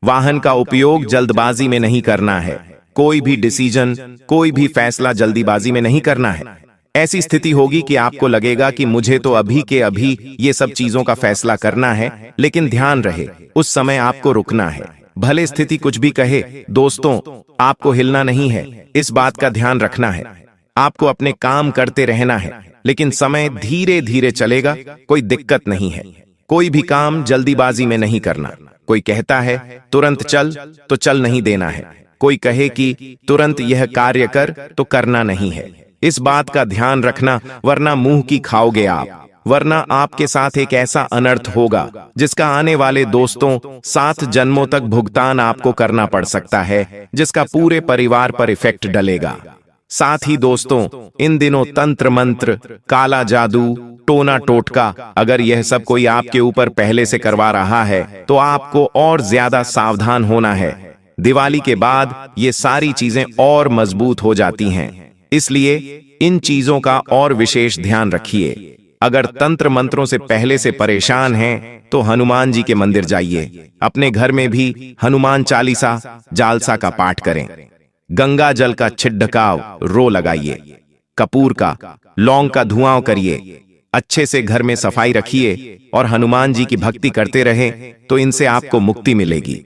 वाहन का उपयोग जल्दबाजी में नहीं करना है। कोई भी डिसीजन, कोई भी फैसला जल्दीबाजी में नहीं करना है। ऐसी स्थिति होगी कि आपको लगेगा कि मुझे तो अभी के अभी ये सब चीजों का फैसला करना है, लेकिन ध्यान रहे, उस समय आपको रुकना है। भले स्थिति कुछ भी कहे दोस्तों, आपको हिलना नहीं है। इस बात का ध्यान रखना है। आपको अपने काम करते रहना है, लेकिन समय धीरे धीरे चलेगा, कोई दिक्कत नहीं है। कोई भी काम जल्दीबाजी में नहीं करना। कोई कहता है तुरंत चल, तो चल नहीं देना है। कोई कहे कि तुरंत यह कार्य कर, तो करना नहीं है। इस बात का ध्यान रखना, वरना मुंह की खाओगे आप, वरना आपके साथ एक ऐसा अनर्थ होगा जिसका आने वाले दोस्तों 7 जन्मों तक भुगतान आपको करना पड़ सकता है, जिसका पूरे परिवार पर इफेक्ट डलेगा। साथ ही दोस्तों, इन दिनों तंत्र मंत्र, काला जादू, टोना टोटका, अगर यह सब कोई आपके ऊपर पहले से करवा रहा है, तो आपको और ज्यादा सावधान होना है। दिवाली के बाद ये सारी चीजें और मजबूत हो जाती हैं, इसलिए इन चीजों का और विशेष ध्यान रखिए। अगर तंत्र मंत्रों से पहले से परेशान हैं, तो हनुमान जी के मंदिर जाइए। अपने घर में भी हनुमान चालीसा, जालसा का पाठ करें। गंगा जल का छिड़काव रो लगाइए। कपूर का, लौंग का धुआं करिए। अच्छे से घर में सफाई रखिए और हनुमान जी की भक्ति करते रहें तो इनसे आपको मुक्ति मिलेगी।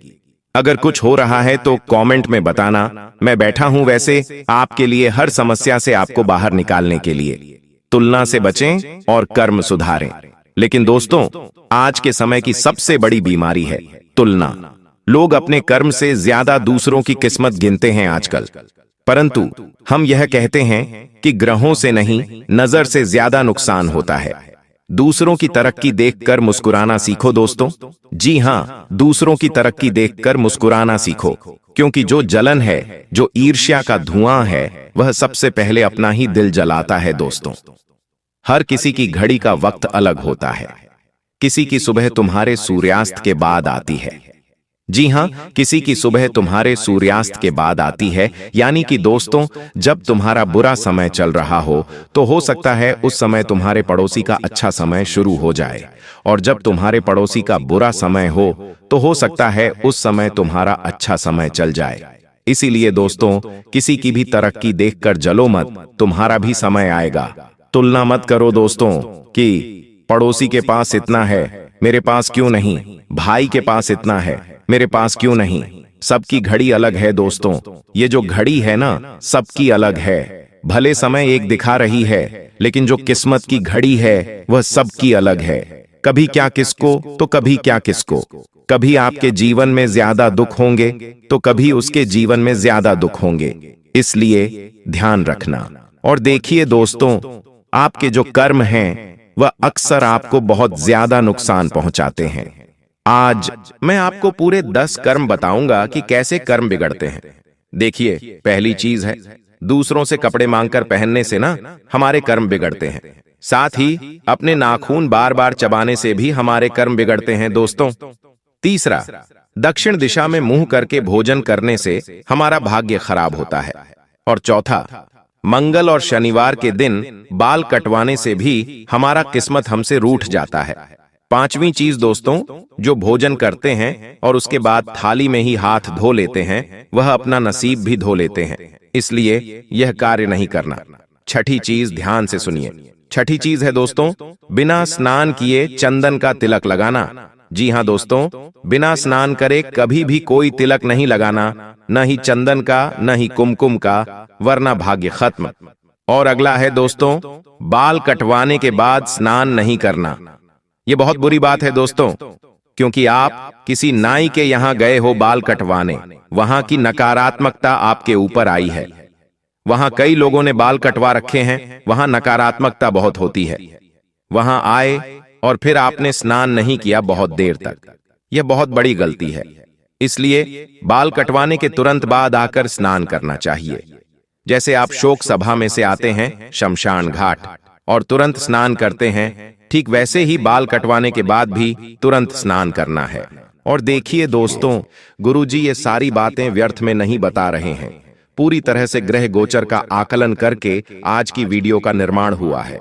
अगर कुछ हो रहा है तो कमेंट में बताना, मैं बैठा हूं वैसे आपके लिए हर समस्या से आपको बाहर निकालने के लिए। तुलना से बचें और कर्म सुधारें। लेकिन दोस्तों, आज के समय की सबसे बड़ी बीमारी है तुलना। लोग अपने कर्म से ज्यादा दूसरों की किस्मत गिनते हैं आजकल, परंतु हम यह कहते हैं कि ग्रहों से नहीं, नजर से ज्यादा नुकसान होता है। दूसरों की तरक्की देखकर मुस्कुराना सीखो दोस्तों। जी हां, दूसरों की तरक्की देखकर मुस्कुराना सीखो, क्योंकि जो जलन है, जो ईर्ष्या का धुआं है, वह सबसे पहले अपना ही दिल जलाता है दोस्तों। हर किसी की घड़ी का वक्त अलग होता है। किसी की सुबह तुम्हारे सूर्यास्त के बाद आती है। जी हां, किसी की सुबह तुम्हारे सूर्यास्त के बाद आती है। यानी कि दोस्तों, जब तुम्हारा बुरा समय चल रहा हो तो सकता है उस समय तुम्हारे पड़ोसी का अच्छा समय शुरू हो जाए, और जब तुम्हारे पड़ोसी का बुरा समय हो सकता है उस समय तुम्हारा अच्छा समय चल जाए। इसीलिए दोस्तों, किसी की भी तरक्की देखकर जलो मत, तुम्हारा भी समय आएगा। तुलना मत करो दोस्तों कि पड़ोसी के पास इतना है, मेरे पास क्यों नहीं, भाई के पास इतना है, मेरे पास क्यों नहीं। सबकी घड़ी अलग है दोस्तों। ये जो घड़ी है ना, सबकी अलग है। भले समय एक दिखा रही है, लेकिन जो किस्मत की घड़ी है वह सबकी अलग है। कभी क्या किसको तो कभी क्या किसको। कभी आपके जीवन में ज्यादा दुख होंगे तो कभी उसके जीवन में ज्यादा दुख होंगे। इसलिए ध्यान रखना। और देखिए दोस्तों, आपके जो कर्म हैं वह अक्सर आपको बहुत ज्यादा नुकसान पहुंचाते हैं। आज मैं आपको पूरे 10 कर्म बताऊंगा कि कैसे कर्म बिगड़ते हैं। देखिए, पहली चीज है, दूसरों से कपड़े मांगकर पहनने से ना हमारे कर्म बिगड़ते हैं। साथ ही अपने नाखून बार बार चबाने से भी हमारे कर्म बिगड़ते हैं दोस्तों। तीसरा, दक्षिण दिशा में मुंह करके भोजन करने से हमारा भाग्य खराब होता है। और चौथा, मंगल और शनिवार के दिन बाल कटवाने से भी हमारा किस्मत हमसे रूठ जाता है। पांचवी चीज दोस्तों, जो भोजन करते हैं और उसके बाद थाली में ही हाथ धो लेते हैं, वह अपना नसीब भी धो लेते हैं। इसलिए यह कार्य नहीं करना। छठी चीज ध्यान से सुनिए। छठी चीज है दोस्तों, बिना स्नान किए चंदन का तिलक लगाना। जी हां दोस्तों, बिना स्नान करे कभी भी कोई तिलक नहीं लगाना, न ही चंदन का, न ही कुमकुम का, वरना भाग्य खत्म। और अगला है दोस्तों, बाल कटवाने के बाद स्नान नहीं करना। ये बहुत बुरी बात है दोस्तों, क्योंकि आप किसी नाई के यहां गए हो बाल कटवाने, वहां की नकारात्मकता आपके ऊपर आई है। वहां कई लोगों ने बाल कटवा रखे हैं, वहां नकारात्मकता बहुत होती है। वहां आए और फिर आपने स्नान नहीं किया बहुत देर तक, यह बहुत बड़ी गलती है। इसलिए बाल कटवाने के तुरंत बाद आकर स्नान करना चाहिए। जैसे आप शोक सभा में से आते हैं शमशान घाट और तुरंत स्नान करते हैं, ठीक वैसे ही बाल कटवाने के बाद भी तुरंत स्नान करना है। और देखिए दोस्तों, गुरुजी ये सारी बातें व्यर्थ में नहीं बता रहे हैं। पूरी तरह से ग्रह गोचर का आकलन करके आज की वीडियो का निर्माण हुआ है।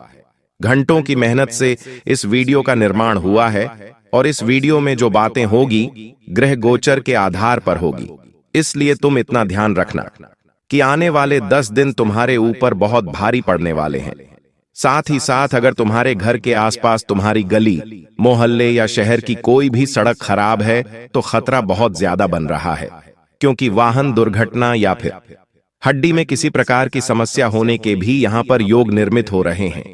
घंटों की मेहनत से इस वीडियो का निर्माण हुआ है, और इस वीडियो में जो बातें होगी ग्रह गोचर के आधार पर होगी। इसलिए तुम इतना ध्यान रखना कि आने वाले 10 दिन तुम्हारे ऊपर बहुत भारी पड़ने वाले हैं। साथ ही साथ अगर तुम्हारे घर के आसपास तुम्हारी गली, मोहल्ले या शहर की कोई भी सड़क खराब है तो खतरा बहुत ज्यादा बन रहा है, क्योंकि वाहन दुर्घटना या फिर हड्डी में किसी प्रकार की समस्या होने के भी यहाँ पर योग निर्मित हो रहे हैं।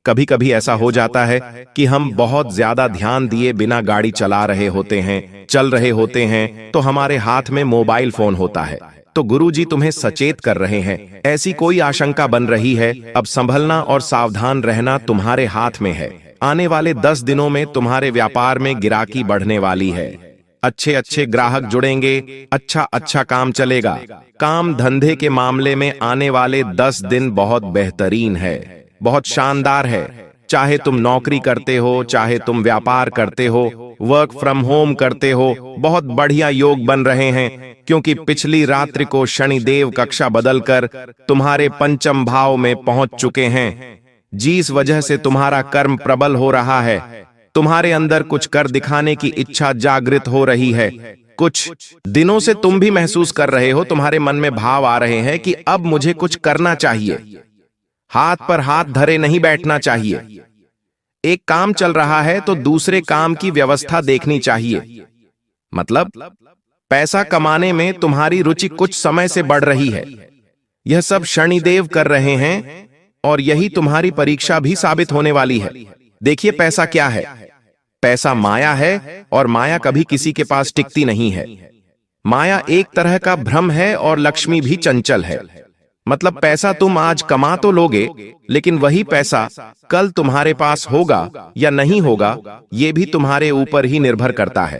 कभी कभी ऐसा हो जाता है कि हम बहुत ज्यादा ध्यान दिए बिना गाड़ी चला रहे होते हैं, चल रहे होते हैं, तो हमारे हाथ में मोबाइल फोन होता है। तो गुरुजी तुम्हें सचेत कर रहे हैं, ऐसी कोई आशंका बन रही है, अब संभलना और सावधान रहना तुम्हारे हाथ में है। आने वाले 10 दिनों में तुम्हारे व्यापार में गिराकी बढ़ने वाली है। अच्छे अच्छे ग्राहक जुड़ेंगे, अच्छा काम चलेगा। काम धंधे के मामले में आने वाले 10 दिन बहुत बेहतरीन है, बहुत शानदार है। चाहे तुम नौकरी करते हो, चाहे तुम व्यापार करते हो, वर्क फ्रॉम होम करते हो, बहुत बढ़िया योग बन रहे हैं, क्योंकि पिछली रात्रि को शनिदेव कक्षा बदलकर तुम्हारे पंचम भाव में पहुंच चुके हैं, जिस वजह से तुम्हारा कर्म प्रबल हो रहा है। तुम्हारे अंदर कुछ कर दिखाने की इच्छा जागृत हो रही है। कुछ दिनों से तुम भी महसूस कर रहे हो, तुम्हारे मन में भाव आ रहे हैं कि अब मुझे कुछ करना चाहिए, हाथ पर हाथ धरे नहीं बैठना चाहिए। एक काम चल रहा है तो दूसरे काम की व्यवस्था देखनी चाहिए। मतलब पैसा कमाने में तुम्हारी रुचि कुछ समय से बढ़ रही है। यह सब शनिदेव कर रहे हैं और यही तुम्हारी परीक्षा भी साबित होने वाली है। देखिए पैसा क्या है। पैसा माया है और माया कभी किसी के पास टिकती नहीं है। माया एक तरह का भ्रम है और लक्ष्मी भी चंचल है। मतलब पैसा तुम आज कमा तो लोगे, लेकिन वही पैसा कल तुम्हारे पास होगा या नहीं होगा, यह भी तुम्हारे ऊपर ही निर्भर करता है।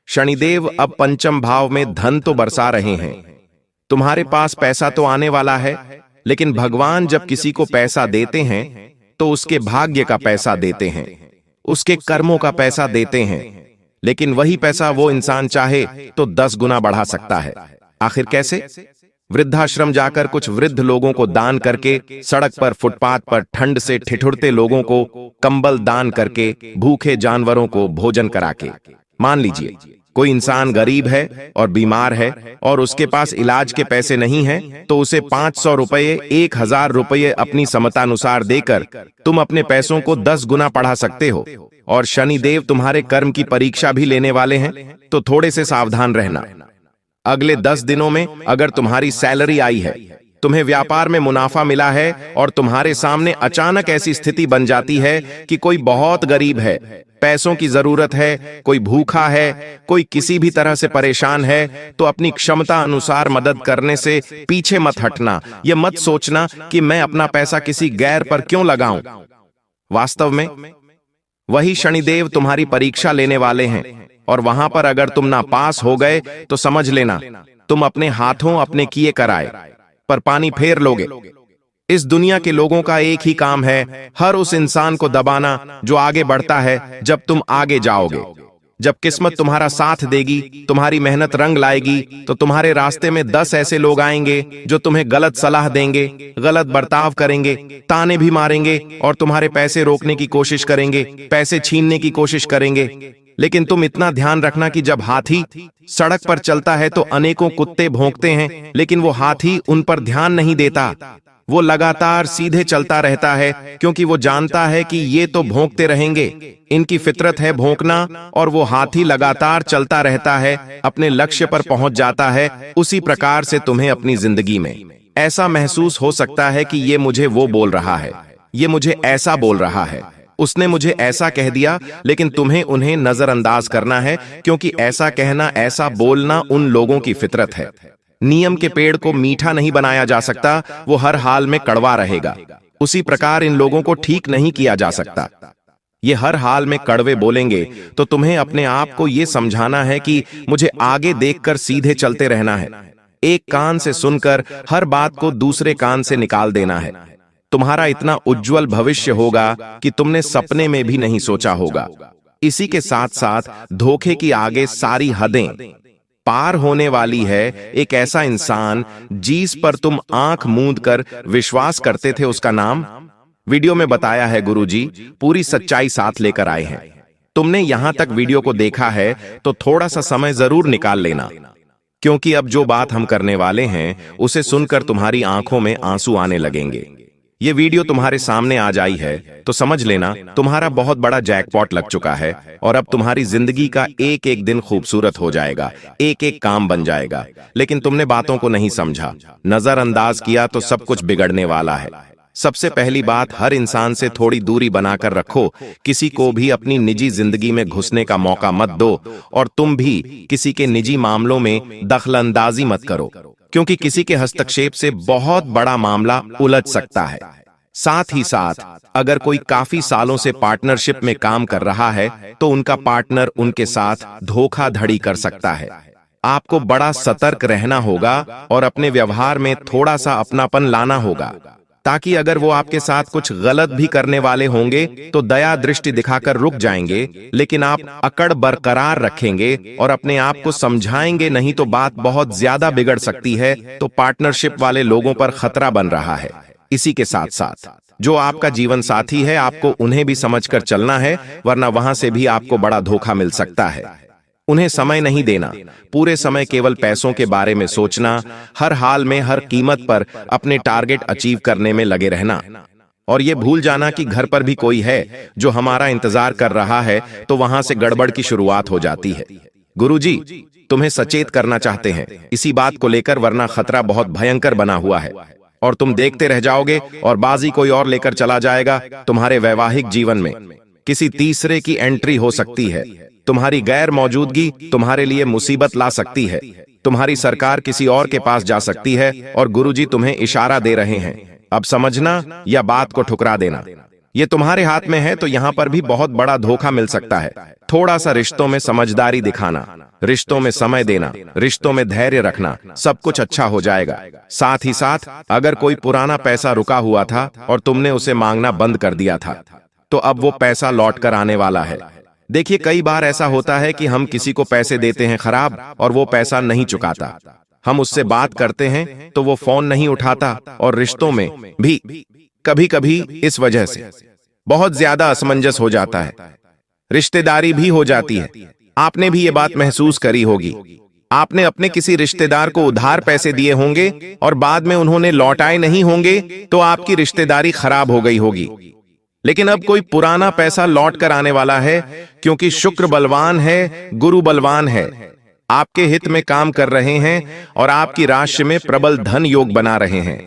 शनिदेव अब पंचम भाव में धन तो बरसा रहे हैं। तुम्हारे पास पैसा तो आने वाला है, लेकिन भगवान जब किसी को पैसा देते हैं तो उसके भाग्य का पैसा देते हैं, उसके कर्मों का पैसा देते हैं। लेकिन वही पैसा वो इंसान चाहे तो 10 गुना बढ़ा सकता है। आखिर कैसे? वृद्धाश्रम जाकर कुछ वृद्ध लोगों को दान करके, सड़क पर फुटपाथ पर ठंड से ठिठुरते लोगों को कंबल दान करके, भूखे जानवरों को भोजन करा के। मान लीजिए कोई इंसान गरीब है और बीमार है और उसके पास इलाज के पैसे नहीं हैं, तो उसे 500 रुपये, 1000 रुपये अपनी समतानुसार देकर तुम अपने पैसों को 10 गुना बढ़ा सकते हो। और शनिदेव तुम्हारे कर्म की परीक्षा भी लेने वाले हैं, तो थोड़े से सावधान रहना। अगले 10 दिनों में अगर तुम्हारी सैलरी आई है, तुम्हें व्यापार में मुनाफा मिला है और तुम्हारे सामने अचानक ऐसी स्थिति बन जाती है कि कोई बहुत गरीब है, पैसों की जरूरत है, कोई भूखा है, कोई किसी भी तरह से परेशान है, तो अपनी क्षमता अनुसार मदद करने से पीछे मत हटना। यह मत सोचना कि मैं अपना पैसा किसी गैर पर क्यों लगाऊं। वास्तव में वही शनिदेव तुम्हारी परीक्षा लेने वाले हैं, और वहां पर अगर तुम ना पास हो गए तो समझ लेना तुम अपने हाथों अपने किए कराए पर पानी फेर लोगे। इस दुनिया के लोगों का एक ही काम है, हर उस इंसान को दबाना जो आगे बढ़ता है। जब तुम आगे जाओगे, जब किस्मत तुम्हारा साथ देगी, तुम्हारी मेहनत रंग लाएगी, तो तुम्हारे रास्ते में 10 ऐसे लोग आएंगे जो तुम्हें गलत सलाह देंगे, गलत बर्ताव करेंगे, ताने भी मारेंगे और तुम्हारे पैसे रोकने की कोशिश करेंगे, पैसे छीनने की कोशिश करेंगे। लेकिन तुम इतना ध्यान रखना कि जब हाथी सड़क पर चलता है तो अनेकों कुत्ते भौंकते हैं, लेकिन वो हाथी उन पर ध्यान नहीं देता। वो लगातार सीधे चलता रहता है, क्योंकि वो जानता है कि ये तो भौंकते रहेंगे, इनकी फितरत है भौंकना, और वो हाथी लगातार चलता रहता है, अपने लक्ष्य पर पहुंच जाता है। उसी प्रकार से तुम्हें अपनी जिंदगी में ऐसा महसूस हो सकता है कि ये मुझे वो बोल रहा है, ये मुझे ऐसा बोल रहा है, उसने मुझे ऐसा कह दिया, लेकिन तुम्हें उन्हें नजरअंदाज करना है, क्योंकि ऐसा कहना, ऐसा बोलना उन लोगों की फितरत है। नियम के पेड़ को मीठा नहीं बनाया जा सकता, वो हर हाल में कड़वा रहेगा। उसी प्रकार इन लोगों को ठीक नहीं किया जा सकता। ये हर हाल में कड़वे बोलेंगे, तो तुम्हें अपने आप को ये समझाना है कि मुझे आगे देखकर सीधे चलते रहना है। एक कान से सुनकर हर बात को दूसरे कान से निकाल देना है। तुम्हारा इतना उज्जवल भविष्य होगा कि तुमने सपने में भी नहीं सोचा होगा। इसी के साथ साथ धोखे की आगे सारी हदें पार होने वाली है। एक ऐसा इंसान जिस पर तुम आंख मूंद कर विश्वास करते थे, उसका नाम वीडियो में बताया है। गुरुजी पूरी सच्चाई साथ लेकर आए हैं। तुमने यहां तक वीडियो को देखा है तो थोड़ा सा समय जरूर निकाल लेना, क्योंकि अब जो बात हम करने वाले हैं उसे सुनकर तुम्हारी आंखों में आंसू आने लगेंगे। ये वीडियो तुम्हारे सामने आ जाई है तो समझ लेना तुम्हारा बहुत बड़ा जैकपॉट लग चुका है, और अब तुम्हारी जिंदगी का एक एक दिन खूबसूरत हो जाएगा, एक एक काम बन जाएगा। लेकिन तुमने बातों को नहीं समझा, नजरअंदाज किया, तो सब कुछ बिगड़ने वाला है। सबसे पहली बात, हर इंसान से थोड़ी दूरी बनाकर रखो। किसी को भी अपनी निजी जिंदगी में घुसने का मौका मत दो, और तुम भी किसी के निजी मामलों में दखलंदाजी मत करो, क्योंकि किसी के हस्तक्षेप से बहुत बड़ा मामला उलझ सकता है। साथ ही साथ अगर कोई काफी सालों से पार्टनरशिप में काम कर रहा है तो उनका पार्टनर उनके साथ धोखाधड़ी कर सकता है। आपको बड़ा सतर्क रहना होगा और अपने व्यवहार में थोड़ा सा अपनापन लाना होगा, ताकि अगर वो आपके साथ कुछ गलत भी करने वाले होंगे तो दया दृष्टि दिखाकर रुक जाएंगे, लेकिन आप अकड़ बरकरार रखेंगे और अपने आप को समझाएंगे, नहीं तो बात बहुत ज्यादा बिगड़ सकती है। तो पार्टनरशिप वाले लोगों पर खतरा बन रहा है। इसी के साथ साथ जो आपका जीवन साथी है, आपको उन्हें भी समझकर चलना है, वरना वहां से भी आपको बड़ा धोखा मिल सकता है। उन्हें समय नहीं देना, पूरे समय केवल पैसों के बारे में सोचना, हर हाल में हर कीमत पर अपने टारगेट अचीव करने में लगे रहना। और ये भूल जाना कि घर पर भी कोई है जो हमारा इंतजार कर रहा है, तो वहां से गड़बड़ की शुरुआत हो जाती है। गुरुजी तुम्हें सचेत करना चाहते हैं इसी बात को लेकर, वरना खतरा बहुत भयंकर बना हुआ है और तुम देखते रह जाओगे और बाजी कोई और लेकर चला जाएगा। तुम्हारे वैवाहिक जीवन में किसी तीसरे की एंट्री हो सकती है। तुम्हारी गैर मौजूदगी तुम्हारे लिए मुसीबत ला सकती है। तुम्हारी सरकार किसी और के पास जा सकती है और गुरुजी तुम्हें इशारा दे रहे हैं, अब समझना या बात को ठुकरा देना। ये तुम्हारे हाथ में है, तो यहाँ पर भी बहुत बड़ा धोखा मिल सकता है। थोड़ा सा रिश्तों में समझदारी दिखाना, रिश्तों में समय देना, रिश्तों में धैर्य रखना, सब कुछ अच्छा हो जाएगा। साथ ही साथ अगर कोई पुराना पैसा रुका हुआ था और तुमने उसे मांगना बंद कर दिया था, तो अब वो पैसा लौट कर आने वाला है। देखिए, कई बार ऐसा होता है कि हम किसी को पैसे देते हैं खराब और वो पैसा नहीं चुकाता। हम उससे बात करते हैं तो वो फोन नहीं उठाता, और रिश्तों में भी कभी कभी इस वजह से बहुत ज्यादा असमंजस हो जाता है, रिश्तेदारी भी हो जाती है। आपने भी ये बात महसूस करी होगी। आपने अपने किसी रिश्तेदार को उधार पैसे दिए होंगे और बाद में उन्होंने लौटाए नहीं होंगे, तो आपकी रिश्तेदारी खराब हो गई होगी। लेकिन अब कोई पुराना पैसा लौट कर आने वाला है, क्योंकि शुक्र बलवान है, गुरु बलवान है, आपके हित में काम कर रहे हैं और आपकी राशि में प्रबल धन योग बना रहे हैं।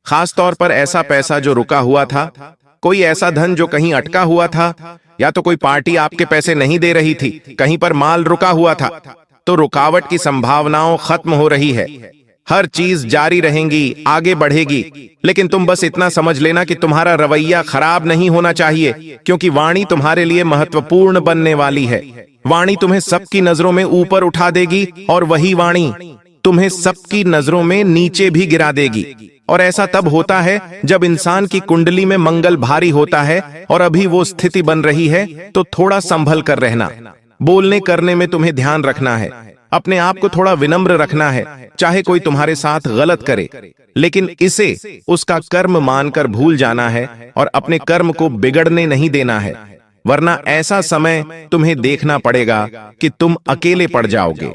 खास तौर पर ऐसा पैसा जो रुका हुआ था, कोई ऐसा धन जो कहीं अटका हुआ था, या तो कोई पार्टी आपके पैसे नहीं दे रही थी, कहीं पर माल रुका हुआ था, तो रुकावट की संभावनाओं खत्म हो रही है। हर चीज जारी रहेंगी, आगे बढ़ेगी। लेकिन तुम बस इतना समझ लेना कि तुम्हारा रवैया खराब नहीं होना चाहिए, क्योंकि वाणी तुम्हारे लिए महत्वपूर्ण बनने वाली है। वाणी तुम्हें सबकी नजरों में ऊपर उठा देगी और वही वाणी तुम्हें सबकी नजरों में नीचे भी गिरा देगी। और ऐसा तब होता है जब इंसान की कुंडली में मंगल भारी होता है, और अभी वो स्थिति बन रही है, तो थोड़ा संभल कर रहना। बोलने करने में तुम्हें ध्यान रखना है, अपने आप को थोड़ा विनम्र रखना है। चाहे कोई तुम्हारे साथ गलत करे, लेकिन इसे उसका कर्म मानकर भूल जाना है और अपने कर्म को बिगड़ने नहीं देना है, वरना ऐसा समय तुम्हें देखना पड़ेगा कि तुम अकेले पड़ जाओगे।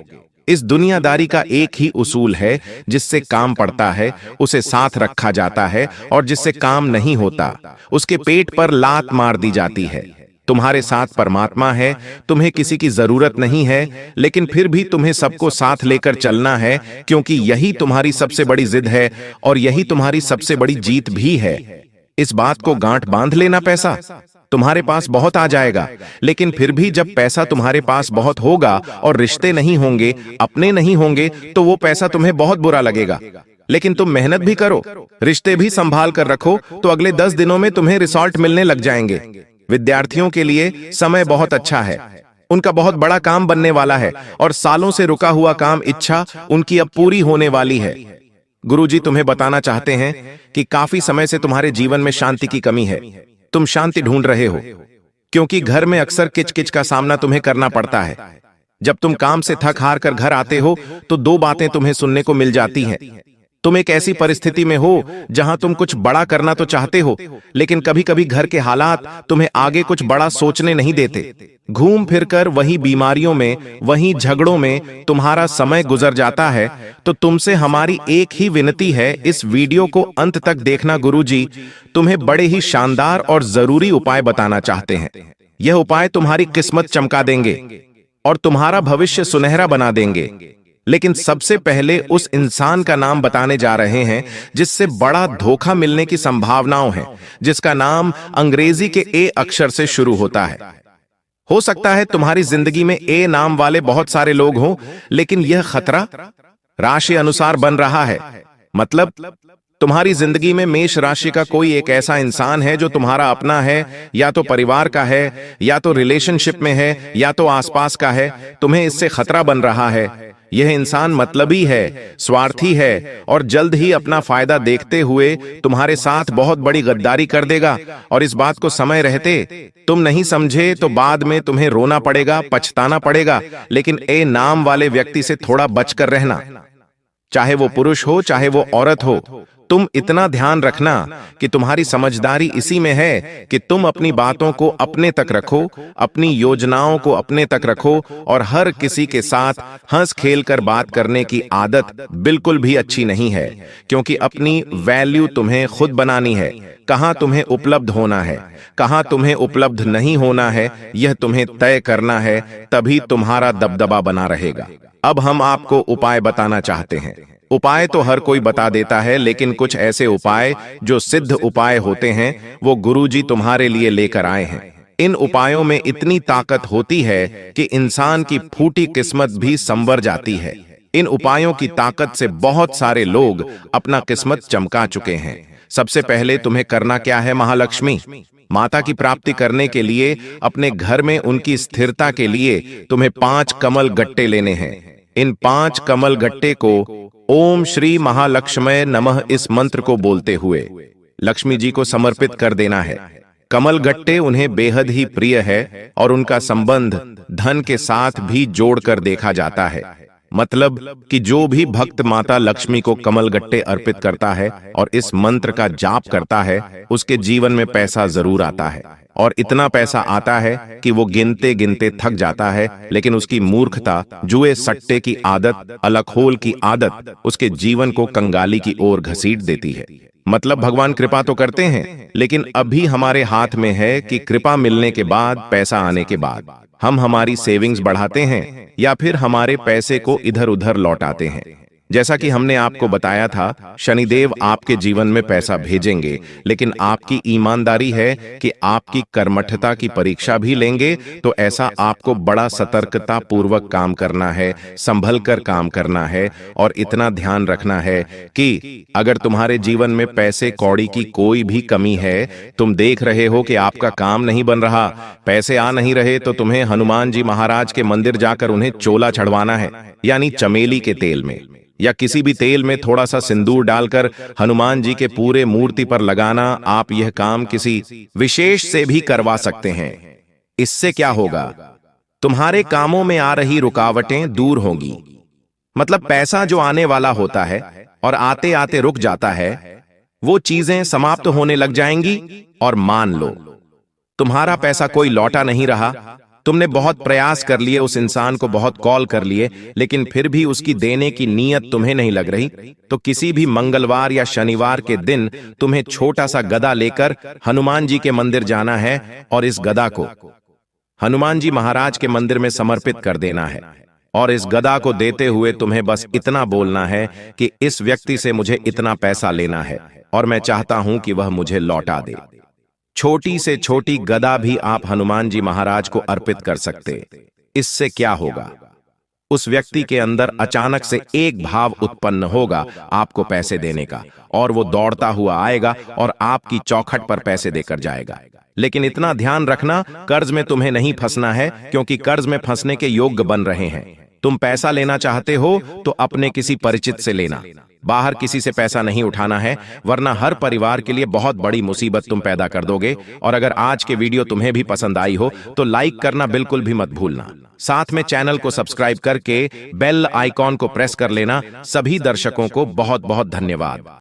इस दुनियादारी का एक ही उसूल है, जिससे काम पड़ता है उसे साथ रखा जाता है, और जिससे काम नहीं होता उसके पेट पर लात मार दी जाती है। तुम्हारे साथ परमात्मा है, तुम्हें किसी की जरूरत नहीं है, लेकिन फिर भी तुम्हें सबको साथ लेकर चलना है, क्योंकि यही तुम्हारी सबसे बड़ी जिद है और यही तुम्हारी सबसे बड़ी जीत भी है। इस बात को गांठ बांध लेना। पैसा तुम्हारे पास बहुत आ जाएगा, लेकिन फिर भी जब पैसा तुम्हारे पास बहुत होगा और रिश्ते नहीं होंगे, अपने नहीं होंगे, तो वो पैसा तुम्हें बहुत बुरा लगेगा। लेकिन तुम मेहनत भी करो, रिश्ते भी संभाल कर रखो, तो अगले 10 दिनों में तुम्हें रिजल्ट मिलने लग जाएंगे। विद्यार्थियों के लिए समय बहुत अच्छा है, उनका बहुत बड़ा काम बनने वाला है, और सालों से रुका हुआ काम इच्छा उनकी अब पूरी होने वाली है। गुरुजी तुम्हें बताना चाहते हैं कि काफी समय से तुम्हारे जीवन में शांति की कमी है। तुम शांति ढूंढ रहे हो, क्योंकि घर में अक्सर किचकिच का सामना तुम्हें करना पड़ता है। जब तुम काम से थक हार कर घर आते हो, तो 2 बातें तुम्हें सुनने को मिल जाती हैं। तुम एक ऐसी परिस्थिति में हो जहां तुम कुछ बड़ा करना तो चाहते हो, लेकिन कभी कभी घर के हालात तुम्हें आगे कुछ बड़ा सोचने नहीं देते। घूम फिरकर वही बीमारियों में, वही झगड़ों में तुम्हारा समय गुजर जाता है। तो तुमसे हमारी एक ही विनती है, इस वीडियो को अंत तक देखना। गुरुजी तुम्हें बड़े ही शानदार और जरूरी उपाय बताना चाहते हैं। यह उपाय तुम्हारी किस्मत चमका देंगे और तुम्हारा भविष्य सुनहरा बना देंगे। लेकिन सबसे पहले उस इंसान का नाम बताने जा रहे हैं जिससे बड़ा धोखा मिलने की संभावनाओं हैं, जिसका नाम अंग्रेजी के ए अक्षर से शुरू होता है। हो सकता है तुम्हारी जिंदगी में ए नाम वाले बहुत सारे लोग हों, लेकिन यह खतरा राशि अनुसार बन रहा है। मतलब तुम्हारी जिंदगी में मेष राशि का कोई एक ऐसा इंसान है जो तुम्हारा अपना है, या तो परिवार का है, या तो रिलेशनशिप में है, या तो आसपास का है। तुम्हें इससे खतरा बन रहा है। यह इंसान मतलबी है, स्वार्थी है, और जल्द ही अपना फायदा देखते हुए तुम्हारे साथ बहुत बड़ी गद्दारी कर देगा। और इस बात को समय रहते तुम नहीं समझे तो बाद में तुम्हें रोना पड़ेगा, पछताना पड़ेगा। लेकिन ए नाम वाले व्यक्ति से थोड़ा बचकर रहना। चाहे वो पुरुष हो चाहे वो औरत हो। तुम इतना ध्यान रखना कि तुम्हारी समझदारी इसी में है कि तुम अपनी बातों को अपने तक रखो, अपनी योजनाओं को अपने तक रखो और हर किसी के साथ हंस खेल कर बात करने की आदत बिल्कुल भी अच्छी नहीं है, क्योंकि अपनी वैल्यू तुम्हें खुद बनानी है। कहां तुम्हें उपलब्ध होना है, कहां तुम्हें उपलब्ध नहीं होना है, यह तुम्हें तय करना है, तभी तुम्हारा दबदबा बना रहेगा। अब हम आपको उपाय बताना चाहते हैं। उपाय तो हर कोई बता देता है, लेकिन कुछ ऐसे उपाय जो सिद्ध उपाय होते हैं वो गुरुजी तुम्हारे लिए लेकर आए हैं। इन उपायों में इतनी ताकत होती है कि इंसान की फूटी किस्मत भी संवर जाती है। इन उपायों की ताकत से बहुत सारे लोग अपना किस्मत चमका चुके हैं। सबसे पहले तुम्हें करना क्या है, महालक्ष्मी माता की प्राप्ति करने के लिए, अपने घर में उनकी स्थिरता के लिए तुम्हें 5 कमल गट्टे लेने हैं। इन 5 कमल गट्टे को ओम श्री महालक्ष्मय नमः इस मंत्र को बोलते हुए लक्ष्मी जी को समर्पित कर देना है। कमल गट्टे उन्हें बेहद ही प्रिय है और उनका संबंध धन के साथ भी जोड़कर देखा जाता है। मतलब कि जो भी भक्त माता लक्ष्मी को कमल गट्टे अर्पित करता है और इस मंत्र का जाप करता है, उसके जीवन में पैसा जरूर आता है। और इतना पैसा आता है कि वो गिनते गिनते थक जाता है, लेकिन उसकी मूर्खता, जुए सट्टे की आदत, अलखोल की आदत उसके जीवन को कंगाली की ओर घसीट देती है। मतलब भगवान कृपा तो करते हैं, लेकिन अभी हमारे हाथ में है कि कृपा मिलने के बाद, पैसा आने के बाद हम हमारी सेविंग्स बढ़ाते हैं या फिर हमारे पैसे को इधर उधर लौटाते हैं। जैसा कि हमने आपको बताया था, शनिदेव आपके जीवन में पैसा भेजेंगे, लेकिन आपकी ईमानदारी है कि आपकी कर्मठता की परीक्षा भी लेंगे। तो ऐसा आपको बड़ा सतर्कता पूर्वक काम करना है, संभल कर काम करना है और इतना ध्यान रखना है कि अगर तुम्हारे जीवन में पैसे कौड़ी की कोई भी कमी है, तुम देख रहे हो कि आपका काम नहीं बन रहा, पैसे आ नहीं रहे, तो तुम्हें हनुमान जी महाराज के मंदिर जाकर उन्हें चोला चढ़वाना है, यानी चमेली के तेल में या किसी भी तेल में थोड़ा सा सिंदूर डालकर हनुमान जी के पूरे मूर्ति पर लगाना। आप यह काम किसी विशेष से भी करवा सकते हैं। इससे क्या होगा, तुम्हारे कामों में आ रही रुकावटें दूर होंगी। मतलब पैसा जो आने वाला होता है और आते आते रुक जाता है, वो चीजें समाप्त होने लग जाएंगी। और मान लो तुम्हारा पैसा कोई लौटा नहीं रहा, तुमने बहुत प्रयास कर लिए, उस इंसान को बहुत कॉल कर लिए, लेकिन फिर भी उसकी देने की नीयत तुम्हें नहीं लग रही, तो किसी भी मंगलवार या शनिवार के दिन तुम्हें छोटा सा गदा लेकर हनुमान जी के मंदिर जाना है और इस गदा को हनुमान जी महाराज के मंदिर में समर्पित कर देना है। और इस गदा को देते हुए तुम्हें बस इतना बोलना है कि इस व्यक्ति से मुझे इतना पैसा लेना है और मैं चाहता हूं कि वह मुझे लौटा दे। छोटी से छोटी गदा भी आप हनुमान जी महाराज को अर्पित कर सकते। इससे क्या होगा, उस व्यक्ति के अंदर अचानक से एक भाव उत्पन्न होगा आपको पैसे देने का, और वो दौड़ता हुआ आएगा और आपकी चौखट पर पैसे देकर जाएगा। लेकिन इतना ध्यान रखना, कर्ज में तुम्हें नहीं फंसना है, क्योंकि कर्ज में फंसने के योग्य बन रहे हैं। तुम पैसा लेना चाहते हो तो अपने किसी परिचित से लेना, बाहर किसी से पैसा नहीं उठाना है, वरना हर परिवार के लिए बहुत बड़ी मुसीबत तुम पैदा कर दोगे। और अगर आज के वीडियो तुम्हें भी पसंद आई हो तो लाइक करना बिल्कुल भी मत भूलना। साथ में चैनल को सब्सक्राइब करके बेल आइकॉन को प्रेस कर लेना। सभी दर्शकों को बहुत बहुत धन्यवाद।